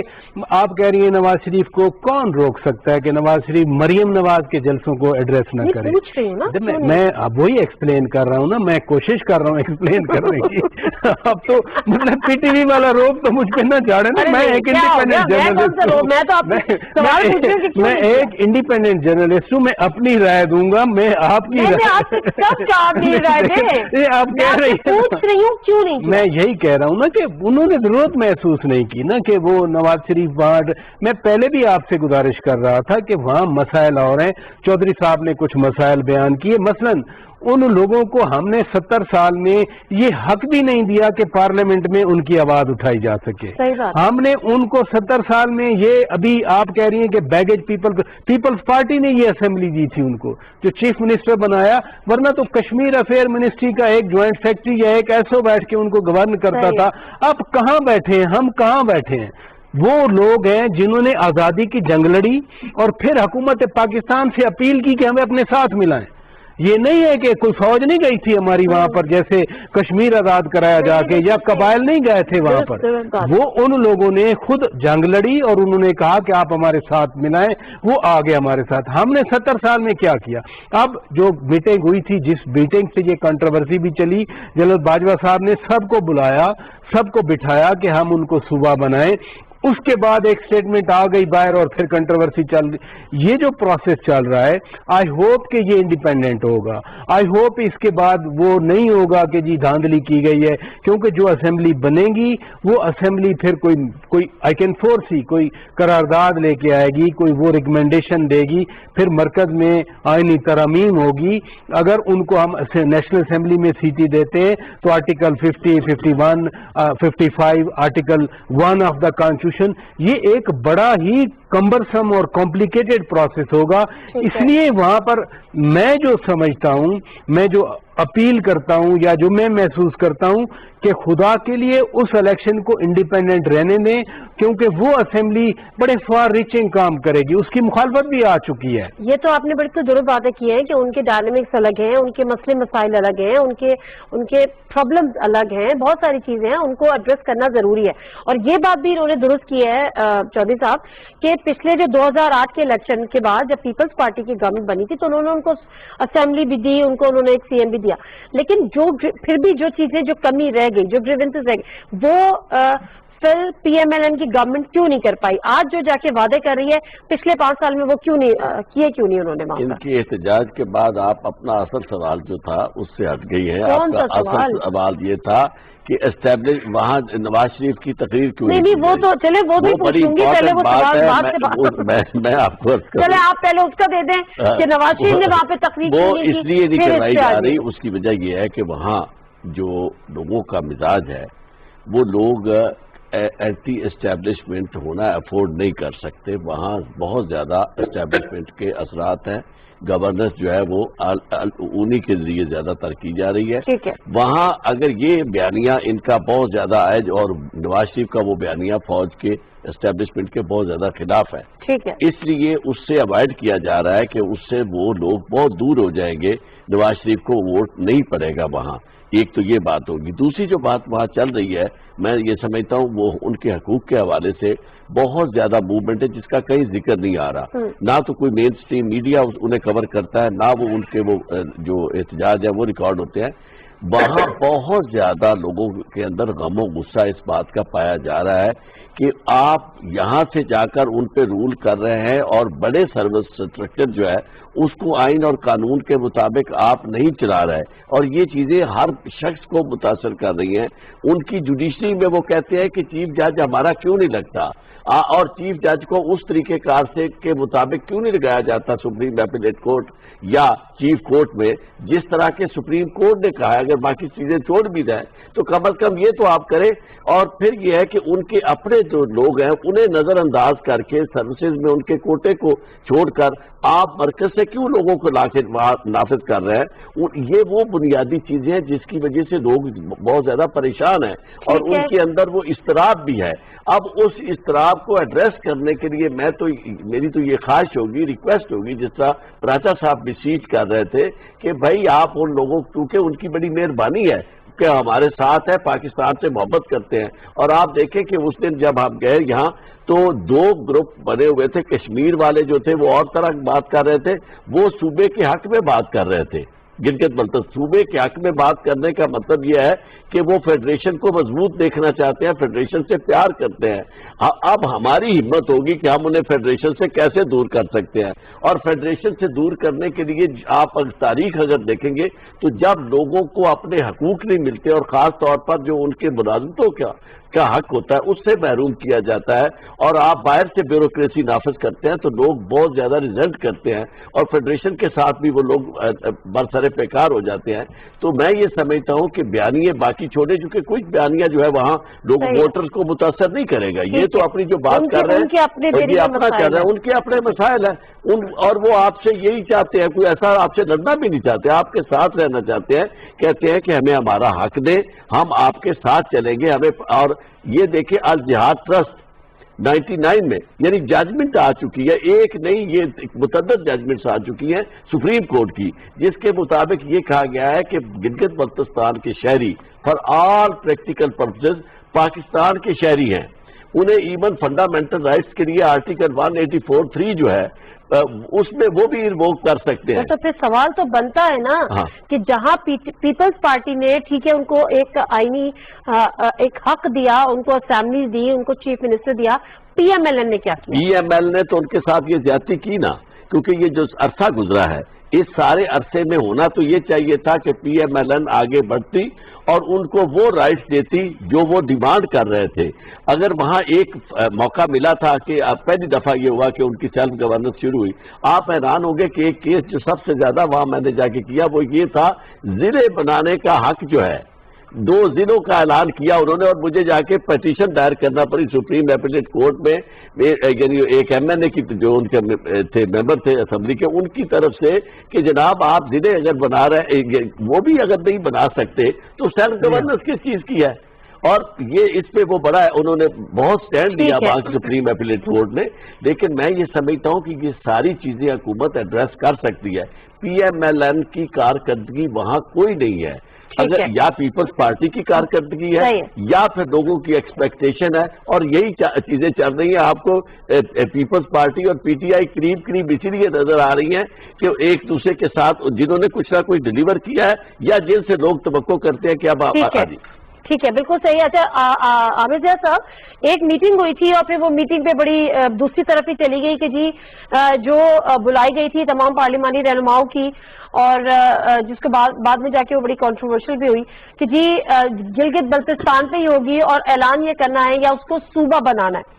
आप कह रही हैं नवाज शरीफ को कौन रोक सकता है कि नवाज शरीफ मरियम नवाज के जलसों को एड्रेस न करे। मैं अब वही एक्सप्लेन कर रहा हूँ ना, मैं कोशिश कर रहा हूँ एक्सप्लेन करने की। अब तो मतलब PTV वाला रोक तो मुझ पे ना झाड़े ना। मैं एक इंडिपेंडेंट जर्नलिस्ट हूँ, मैं एक इंडिपेंडेंट जर्नलिस्ट हूँ, मैं अपनी राय दूंगा, मैं आपकी राय आप कह रही हूँ क्यों नहीं? मैं यही कह रहा हूँ ना कि उन्होंने जरूरत महसूस नहीं की ना कि वो नवाज शरीफ वहां। मैं पहले भी आपसे गुजारिश कर रहा था कि वहां मसाइल और हैं। चौधरी साहब ने कुछ मसाइल बयान किए, मसलन उन लोगों को हमने 70 साल में ये हक भी नहीं दिया कि पार्लियामेंट में उनकी आवाज उठाई जा सके। हमने उनको 70 साल में ये, अभी आप कह रही हैं कि बैगेज पीपल्स पार्टी ने ये असेंबली दी थी उनको, जो चीफ मिनिस्टर बनाया, वरना तो कश्मीर अफेयर मिनिस्ट्री का एक ज्वाइंट सेक्रेटरी या एक SO बैठ के उनको गवर्न करता था। अब कहाँ बैठे हैं हम, कहाँ बैठे हैं? वो लोग हैं जिन्होंने आजादी की जंग लड़ी और फिर हुकूमत पाकिस्तान से अपील की कि हमें अपने साथ मिलाएं। یہ نہیں ہے کہ کوئی فوج نہیں گئی تھی ہماری وہاں پر جیسے کشمیر آزاد کرایا جا کے، یا قبائل نہیں گئے تھے وہاں پر، وہ ان لوگوں نے خود جنگ لڑی اور انہوں نے کہا کہ آپ ہمارے ساتھ ملائیں، وہ آگے ہمارے ساتھ۔ ہم نے 70 سال میں کیا کیا؟ اب جو میٹنگ ہوئی تھی، جس میٹنگ سے یہ کنٹروورسی بھی چلی، جنرل باجوہ صاحب نے سب کو بلایا، سب کو بٹھایا کہ ہم ان کو صوبہ بنائیں، اس کے بعد ایک سٹیٹمنٹ آ گئی باہر اور پھر کنٹروورسی چل رہی۔ یہ جو پروسیس چل رہا ہے، آئی ہوپ کہ یہ انڈیپینڈنٹ ہوگا، آئی ہوپ اس کے بعد وہ نہیں ہوگا کہ جی دھاندلی کی گئی ہے، کیونکہ جو اسمبلی بنے گی وہ اسمبلی پھر کوئی آئی کین فورسی کوئی قرارداد لے کے آئے گی، کوئی وہ ریکمنڈیشن دے گی، پھر مرکز میں آئینی ترامیم ہوگی۔ اگر ان کو ہم نیشنل اسمبلی میں سیٹیں دیتے ہیں تو article 50، 51، 55، article 1 of the constitution, یہ ایک بڑا ہی کمبرسم اور کمپلیکیٹڈ پروسیس ہوگا۔ اس لیے وہاں پر میں جو سمجھتا ہوں، میں جو اپیل کرتا ہوں یا جو میں محسوس کرتا ہوں کہ خدا کے لیے اس الیکشن کو انڈیپینڈنٹ رہنے دیں، کیونکہ وہ اسمبلی بڑے فار ریچنگ کام کرے گی، اس کی مخالفت بھی آ چکی ہے۔ یہ تو آپ نے بڑی درست باتیں کی ہیں کہ ان کے ڈائنامکس الگ ہیں، ان کے مسئلے مسائل الگ ہیں، ان کے پرابلمز الگ ہیں، بہت ساری چیزیں ہیں، ان کو ایڈریس کرنا ضروری ہے۔ اور یہ بات بھی انہوں نے درست کی ہے چودھری صاحب کہ پچھلے جو 2008 کے الیکشن کے بعد جب پیپلز پارٹی کی گورنمنٹ بنی تھی تو انہوں نے ان کو اسمبلی بھی دی، ان کو انہوں نے ایک CM بھی دیا، لیکن پھر بھی جو چیزیں جو کمی رہ گئی، جو گریونسز رہ گئی، وہ پھر PMLN کی گورنمنٹ کیوں نہیں کر پائی؟ آج جو جا کے وعدے کر رہی ہے پچھلے 5 سال میں وہ کیوں نہیں انہوں نے وہاں ان کے احتجاج کے بعد آپ اپنا اصل سوال جو تھا اس سے ہٹ گئی ہیں۔ آپ کا اصل سوال یہ تھا کہ اسٹیبلش وہاں نواز شریف کی تقریر کیوں نہیں وہ تو چلے وہ بھی پوچھوں گی، پہلے وہ سوال بعد سے میں آپ کو چلے آپ پہلے اس کا دے دیں کہ نواز شریف نے وہاں پہ تقریر وہ اس لیے نہیں کروائی جا رہی، اس کی وجہ یہ ہے کہ وہاں جو لوگوں کا مزاج ہے وہ لوگ اینٹی اسٹیبلشمنٹ ہونا افورڈ نہیں کر سکتے۔ وہاں بہت زیادہ اسٹیبلشمنٹ کے اثرات ہیں، گورننس جو ہے وہ انہی کے ذریعے زیادہ تر کی جا رہی ہے۔ وہاں اگر یہ بیانیہ ان کا بہت زیادہ ہے اور نواز شریف کا وہ بیانیہ فوج کے اسٹیبلشمنٹ کے بہت زیادہ خلاف ہے، اس لیے اس سے اوائڈ کیا جا رہا ہے کہ اس سے وہ لوگ بہت دور ہو جائیں گے، نواز شریف کو ووٹ نہیں پڑے گا وہاں۔ ایک تو یہ بات ہوگی۔ دوسری جو بات وہاں چل رہی ہے میں یہ سمجھتا ہوں وہ ان کے حقوق کے حوالے سے بہت زیادہ موومنٹ ہے جس کا کہیں ذکر نہیں آ رہا، نہ تو کوئی مین سٹریم میڈیا انہیں کور کرتا ہے، نہ وہ ان کے وہ جو احتجاج ہے وہ ریکارڈ ہوتے ہیں۔ وہاں بہت زیادہ لوگوں کے اندر غم و غصہ اس بات کا پایا جا رہا ہے کہ آپ یہاں سے جا کر ان پہ رول کر رہے ہیں اور بڑے سروس اسٹرکچر جو ہے اس کو آئین اور قانون کے مطابق آپ نہیں چلا رہے، اور یہ چیزیں ہر شخص کو متاثر کر رہی ہیں۔ ان کی جوڈیشری میں وہ کہتے ہیں کہ چیف جج ہمارا کیوں نہیں لگتا، اور چیف جج کو اس طریقہ کار سے کے مطابق کیوں نہیں لگایا جاتا سپریم اپیلیٹ کورٹ یا چیف کورٹ میں جس طرح کے سپریم کورٹ نے کہا ہے۔ اگر باقی چیزیں چھوڑ بھی جائیں تو کم از کم یہ تو آپ کریں۔ اور پھر یہ ہے کہ ان کے اپنے جو لوگ ہیں انہیں نظر انداز کر کے سروسز میں ان کے کوٹے کو چھوڑ کر آپ مرکز سے کیوں لوگوں کو نافذ کر رہے ہیں؟ یہ وہ بنیادی چیزیں ہیں جس کی وجہ سے لوگ بہت زیادہ پریشان ہیں اور ان کے اندر وہ اضطراب بھی ہے۔ اب اس اضطراب کو ایڈریس کرنے کے لیے میری تو یہ خواہش ہوگی، ریکویسٹ ہوگی، جس طرح پراچا صاحب بھی سیٹ کر رہے تھے کہ بھائی آپ ان لوگوں، کیونکہ ان کی بڑی مہربانی ہے کہ ہمارے ساتھ ہے، پاکستان سے محبت کرتے ہیں، اور آپ دیکھیں کہ اس دن جب ہم گئے یہاں تو 2 گروپ بنے ہوئے تھے۔ کشمیر والے جو تھے وہ اور طرح بات کر رہے تھے، وہ صوبے کے حق میں بات کر رہے تھے۔ گلگت بلتستان صوبے کے حق میں بات کرنے کا مطلب یہ ہے کہ وہ فیڈریشن کو مضبوط دیکھنا چاہتے ہیں، فیڈریشن سے پیار کرتے ہیں۔ اب ہماری ہمت ہوگی کہ ہم انہیں فیڈریشن سے کیسے دور کر سکتے ہیں، اور فیڈریشن سے دور کرنے کے لیے آپ تاریخ اگر دیکھیں گے تو جب لوگوں کو اپنے حقوق نہیں ملتے اور خاص طور پر جو ان کے ملازمتوں کا حق ہوتا ہے اس سے محروم کیا جاتا ہے، اور آپ باہر سے بیوروکریسی نافذ کرتے ہیں تو لوگ بہت زیادہ ریزلٹ کرتے ہیں، اور فیڈریشن کے ساتھ بھی وہ لوگ برسر پیکار ہو جاتے ہیں۔ تو میں یہ سمجھتا ہوں کہ بیانیے باقی چھوڑے، چونکہ کچھ بیانیہ جو ہے وہاں لوگ ووٹرز کو متاثر نہیں کرے گا، یہ تو اپنی جو بات کر رہے ہیں یہ اپنا کر رہے ہیں، ان کے اپنے مسائل ہیں، اور وہ آپ سے یہی چاہتے ہیں، کوئی ایسا آپ سے لڑنا بھی نہیں چاہتے، آپ کے ساتھ رہنا چاہتے ہیں، کہتے ہیں کہ ہمیں ہمارا حق دیں، ہم آپ کے ساتھ چلیں گے۔ ہمیں اور یہ دیکھیں الجہاد ٹرسٹ 99 में, यानी जजमेंट आ चुकी है, एक नहीं ये मुतअद्दिद जजमेंट्स आ चुकी हैं सुप्रीम कोर्ट की, जिसके मुताबिक ये कहा गया है कि गिलगित बल्तिस्तान के शहरी for all practical purposes Pakistan के शहरी हैं, उन्हें इवन फंडामेंटल राइट्स के लिए आर्टिकल 184(3) जो है उसमें वो भी रिवोक कर सकते हैं। तो फिर सवाल तो बनता है ना, हाँ। कि जहां पीपल्स पार्टी ने ठीक है उनको एक आईनी एक हक दिया, उनको असेंबली दी, उनको चीफ मिनिस्टर दिया, पीएमएलएन ने क्या किया? पीएमएल ने तो उनके साथ ये ज्यादती की ना, क्योंकि ये जो अरसा गुजरा है इस सारे अरसे में होना तो ये चाहिए था कि पीएमएलएन आगे बढ़ती और उनको वो राइट्स देती जो वो डिमांड कर रहे थे। अगर वहाँ एक मौका मिला था कि पहली दफा ये हुआ कि उनकी सेल्फ गवर्नेंस शुरू हुई, आप हैरान होंगे कि एक केस जो सबसे ज्यादा वहाँ मैंने जाके किया वो ये था, जिले बनाने का हक जो है 2 जिलों का ऐलान किया उन्होंने, और मुझे जाके पिटीशन दायर करना पड़ी सुप्रीम एपीलेट कोर्ट में, यानी एक एमएनए की जो उनके थे मेंबर थे असेंबली के, उनकी तरफ से कि जनाब आप जिले अगर बना रहे, वो भी अगर नहीं बना सकते तो सेल्फ गवर्नेंस किस चीज की है। और ये इस पे वो बड़ा है, उन्होंने बहुत स्टैंड लिया वहां सुप्रीम एपीलेट कोर्ट ने। लेकिन मैं ये समझता हूँ कि ये सारी चीजें हुकूमत एड्रेस कर सकती है। पीएमएलएन की कारकर्दगी वहां कोई नहीं है, अगर या पीपल्स पार्टी की कारकर्दगी है या फिर लोगों की एक्सपेक्टेशन है, और यही चीजें चल रही हैं। आपको पीपल्स पार्टी और पीटीआई करीब करीब इसीलिए नजर आ रही हैं कि एक दूसरे के साथ जिन्होंने कुछ ना कुछ डिलीवर किया है या जिनसे लोग तवक्को करते हैं कि अब आप ठीक है, बिल्कुल सही है। अच्छा आमिर ज़िया साहब, एक मीटिंग हुई थी और फिर वो मीटिंग पे बड़ी दूसरी तरफ ही चली गई कि जी जो बुलाई गई थी तमाम पार्लिमानी रहनुमाओं की, और जिसके बाद में जाके वो बड़ी कंट्रोवर्शियल भी हुई कि जी गिलगित बल्तिस्तान पे ही होगी और ऐलान ये करना है या उसको सूबा बनाना है।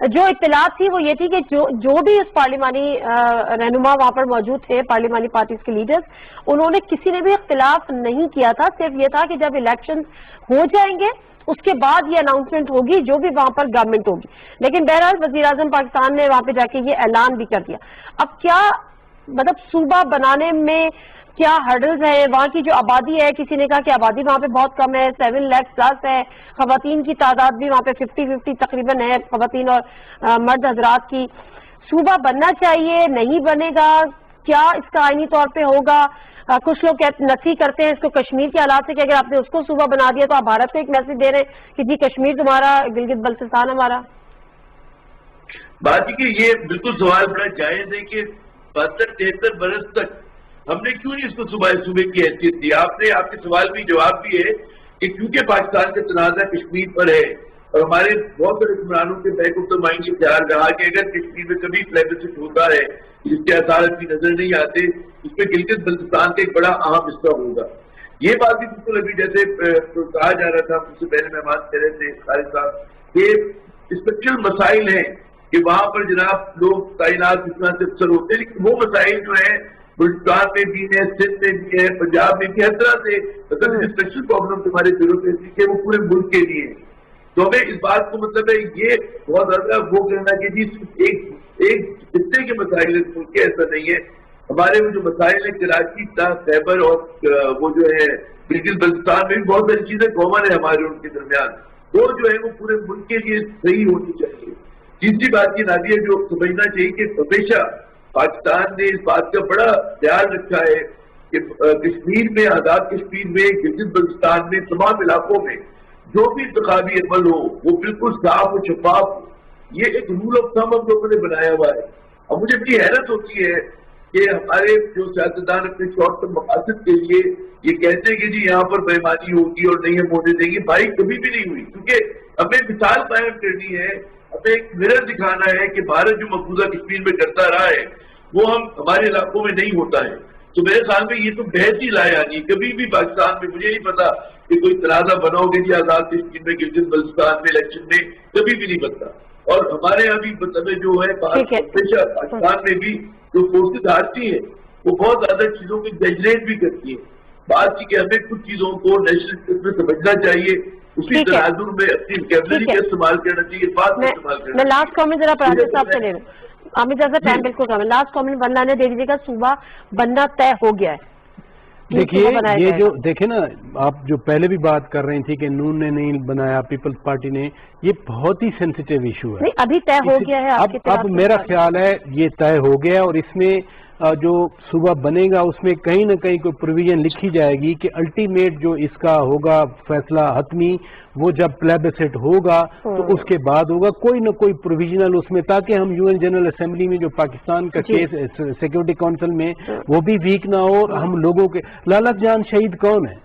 जो इत्तलात थी वो ये थी कि जो भी इस पार्लिमानी रहनुमा वहां पर मौजूद थे, पार्लिमानी पार्टीज के लीडर्स, उन्होंने किसी ने भी इख्तिलाफ नहीं किया था। सिर्फ ये था कि जब इलेक्शन हो जाएंगे उसके बाद ये अनाउंसमेंट होगी जो भी वहां पर गवर्नमेंट होगी। लेकिन बहरहाल वज़ीर आज़म पाकिस्तान ने वहां पे जाके ये ऐलान भी कर दिया। अब क्या मतलब सूबा बनाने में क्या हर्डल्स है? वहाँ की जो आबादी है, किसी ने कहा कि आबादी वहाँ पे बहुत कम है, 7 लाख प्लस है, खवातीन की तादाद भी वहाँ पे 50-50 तकरीबन है, खवातीन और मर्द हजरात की। सूबा बनना चाहिए, नहीं बनेगा, क्या इसका आईनी तौर पे होगा? कुछ लोग नफी करते हैं इसको कश्मीर के हालात से कि अगर आपने उसको सूबा बना दिया तो आप भारत को एक मैसेज दे रहे हैं कि जी कश्मीर तुम्हारा, गिलगित बल्तिस्तान हमारा। बात की ये बिल्कुल सवाल बड़ा जायज है कि 72-73 बरस तक हमने क्यों नहीं इसको सूबे की हैसियत दी? आपके सवाल भी जवाब भी है कि क्योंकि पाकिस्तान का तनाज़ा कश्मीर पर है और हमारे बहुत सारे हुक्मरानों के बैक ऑफ द माइंड ये ख्याल रहा कि अगर कश्मीर में कभी प्लेबिसिट होता है जिसके आसार भी नजर नहीं आते, उसमें गिलगित बल्तिस्तान का एक बड़ा अहम हिस्सा होगा। ये बात भी बिल्कुल अभी जैसे कहा जा रहा था, मुझसे पहले मेहमान कह रहे थे खालिद साहब, कि स्ट्रक्चरल मसाइल हैं कि वहां पर जनाब लोग तैनात इस तरह से अक्सर होते हैं, लेकिन वो मसाइल जो है बलूचिस्तान में भी है, सिंध में भी है, पंजाब में भी, हर तरह से मतलब स्ट्रक्चरल प्रॉब्लम हमारे ब्यूरोक्रेसी के वो पूरे मुल्क के लिए है। तो हमें इस बात को मतलब है ये बहुत ज्यादा वो कहना कि जी एक हिस्से के मसाइल मुल्क के, ऐसा नहीं है। हमारे वो जो मसाइल है कराची, खैबर और वो जो है गिलगित बल्तिस्तान में भी बहुत सारी चीजें कॉमन है हमारे उनके दरमियान, वो जो है वो पूरे मुल्क के लिए सही होनी चाहिए। तीसरी बात की नादिया जो समझना चाहिए कि हमेशा पाकिस्तान ने इस बात का बड़ा ख्याल रखा है कि कश्मीर में, आजाद कश्मीर में, गिलगित बल्तिस्तान में, तमाम इलाकों में जो भी इंतखाबी अमल हो वो बिल्कुल साफ और शफाफ हो। ये एक रूल ऑफ थंब हम लोगों ने बनाया हुआ है। और मुझे बड़ी हैरत होती है कि हमारे जो सियासतदान अपने शॉर्ट टर्म मकासद के लिए ये कहते हैं कि जी यहाँ पर बेईमानी होगी और नहीं हम वोटें देंगे। भाई कभी भी नहीं हुई, क्योंकि हमें मिसाल कायम करनी है, हमें एक मिरर दिखाना है कि भारत जो मकबूजा कश्मीर में करता रहा है वो हम हमारे इलाकों में नहीं होता है। तो मेरे ख्याल में ये तो बेहद ही लायानी, कभी भी पाकिस्तान में मुझे नहीं पता कि कोई तनाज़ा बनाओगे जी आजाद कश्मीर में, गिलगित बल्तिस्तान में इलेक्शन में, कभी भी नहीं बनता। और हमारे यहाँ भी मतलब जो है हमेशा पाकिस्तान में भी जो फोर्सेज हारती है वो बहुत ज्यादा चीजों को एग्जैजरेट भी करती है। बात की कि हमें कुछ चीजों को नेशनल इंटरेस्ट में समझना चाहिए, उसी तनाजुर में अपनी वोकैबुलरी का इस्तेमाल करना चाहिए, बात का इस्तेमाल करना। मैं लास्ट कमेंट जरा प्रांत साहब से ले लूं। आमिर ज़िया टाइम बिल्कुल कम है, लास्ट कमेंट बनना दे दीजिएगा। सूबा बनना तय हो गया है? دیکھیے یہ جو دیکھیں نا آپ جو پہلے بھی بات کر رہی تھی کہ نون نے نہیں بنایا پیپلز پارٹی نے, یہ بہت ہی سینسیٹیو ایشو ہے. ابھی طے ہو گیا ہے اب میرا خیال ہے یہ طے ہو گیا, اور اس میں جو صوبہ بنے گا اس میں کہیں نہ کہیں کوئی پروویژن لکھی جائے گی کہ الٹیمیٹ جو اس کا ہوگا فیصلہ حتمی, وہ جب پلیبسٹ ہوگا تو اس کے بعد ہوگا کوئی نہ کوئی پروویژنل اس میں, تاکہ ہم UN جنرل اسمبلی میں جو پاکستان کا کیس سیکورٹی کونسل میں وہ بھی ویک نہ ہو. اور ہم لوگوں کے لالت جان شہید کون ہے؟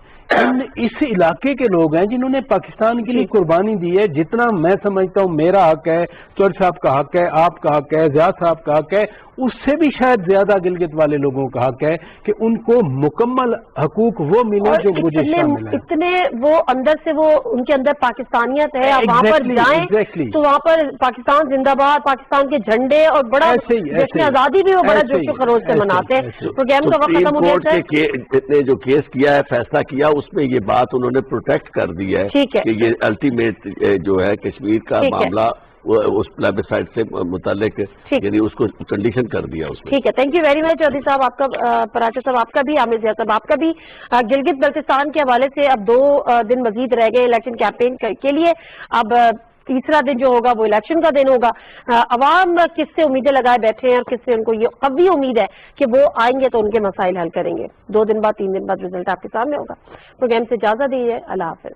اس علاقے کے لوگ ہیں جنہوں نے پاکستان کے لیے قربانی دی ہے. جتنا میں سمجھتا ہوں میرا حق ہے, چور صاحب کا حق ہے, آپ کا حق ہے, زیاد صاحب کا حق ہے, اس سے بھی شاید زیادہ گلگت والے لوگوں کا حق ہے کہ ان کو مکمل حقوق وہ ملے جو مجھے شامل ہے. اتنے وہ اندر سے وہ ان کے اندر پاکستانیت ہے, آپ وہاں پر جائیں تو وہاں پر پاکستان زندہ باد, پاکستان کے جھنڈے اور بڑا جشن آزادی بھی وہ بڑا جوش و خروش سے مناتے ہیں. پروگرام کا وقت ختم ہو گیا سر. نے جو کیس کیا ہے, فیصلہ کیا, اس میں یہ بات انہوں نے پروٹیکٹ کر دی ہے کہ یہ الٹیمیٹ جو ہے کشمیر کا معاملہ اس پلیبسائٹ سے متعلق, یعنی اس کو کنڈیشن کر دیا اس میں. ٹھیک ہے, thank you very much Chaudhry صاحب, آپ کا پراچا صاحب آپ کا بھی, عامر ضیاء صاحب آپ کا بھی. گلگت بلتستان کے حوالے سے اب 2 دن مزید رہ گئے الیکشن کیمپین کے لیے. اب تیسرا دن جو ہوگا وہ الیکشن کا دن ہوگا. عوام کس سے امیدیں لگائے بیٹھے ہیں اور کس سے ان کو یہ قوی امید ہے کہ وہ آئیں گے تو ان کے مسائل حل کریں گے. 2 دن بعد 3 دن بعد رزلٹ آپ کے سامنے ہوگا. پروگرام سے اجازت دیجیے, اللہ حافظ.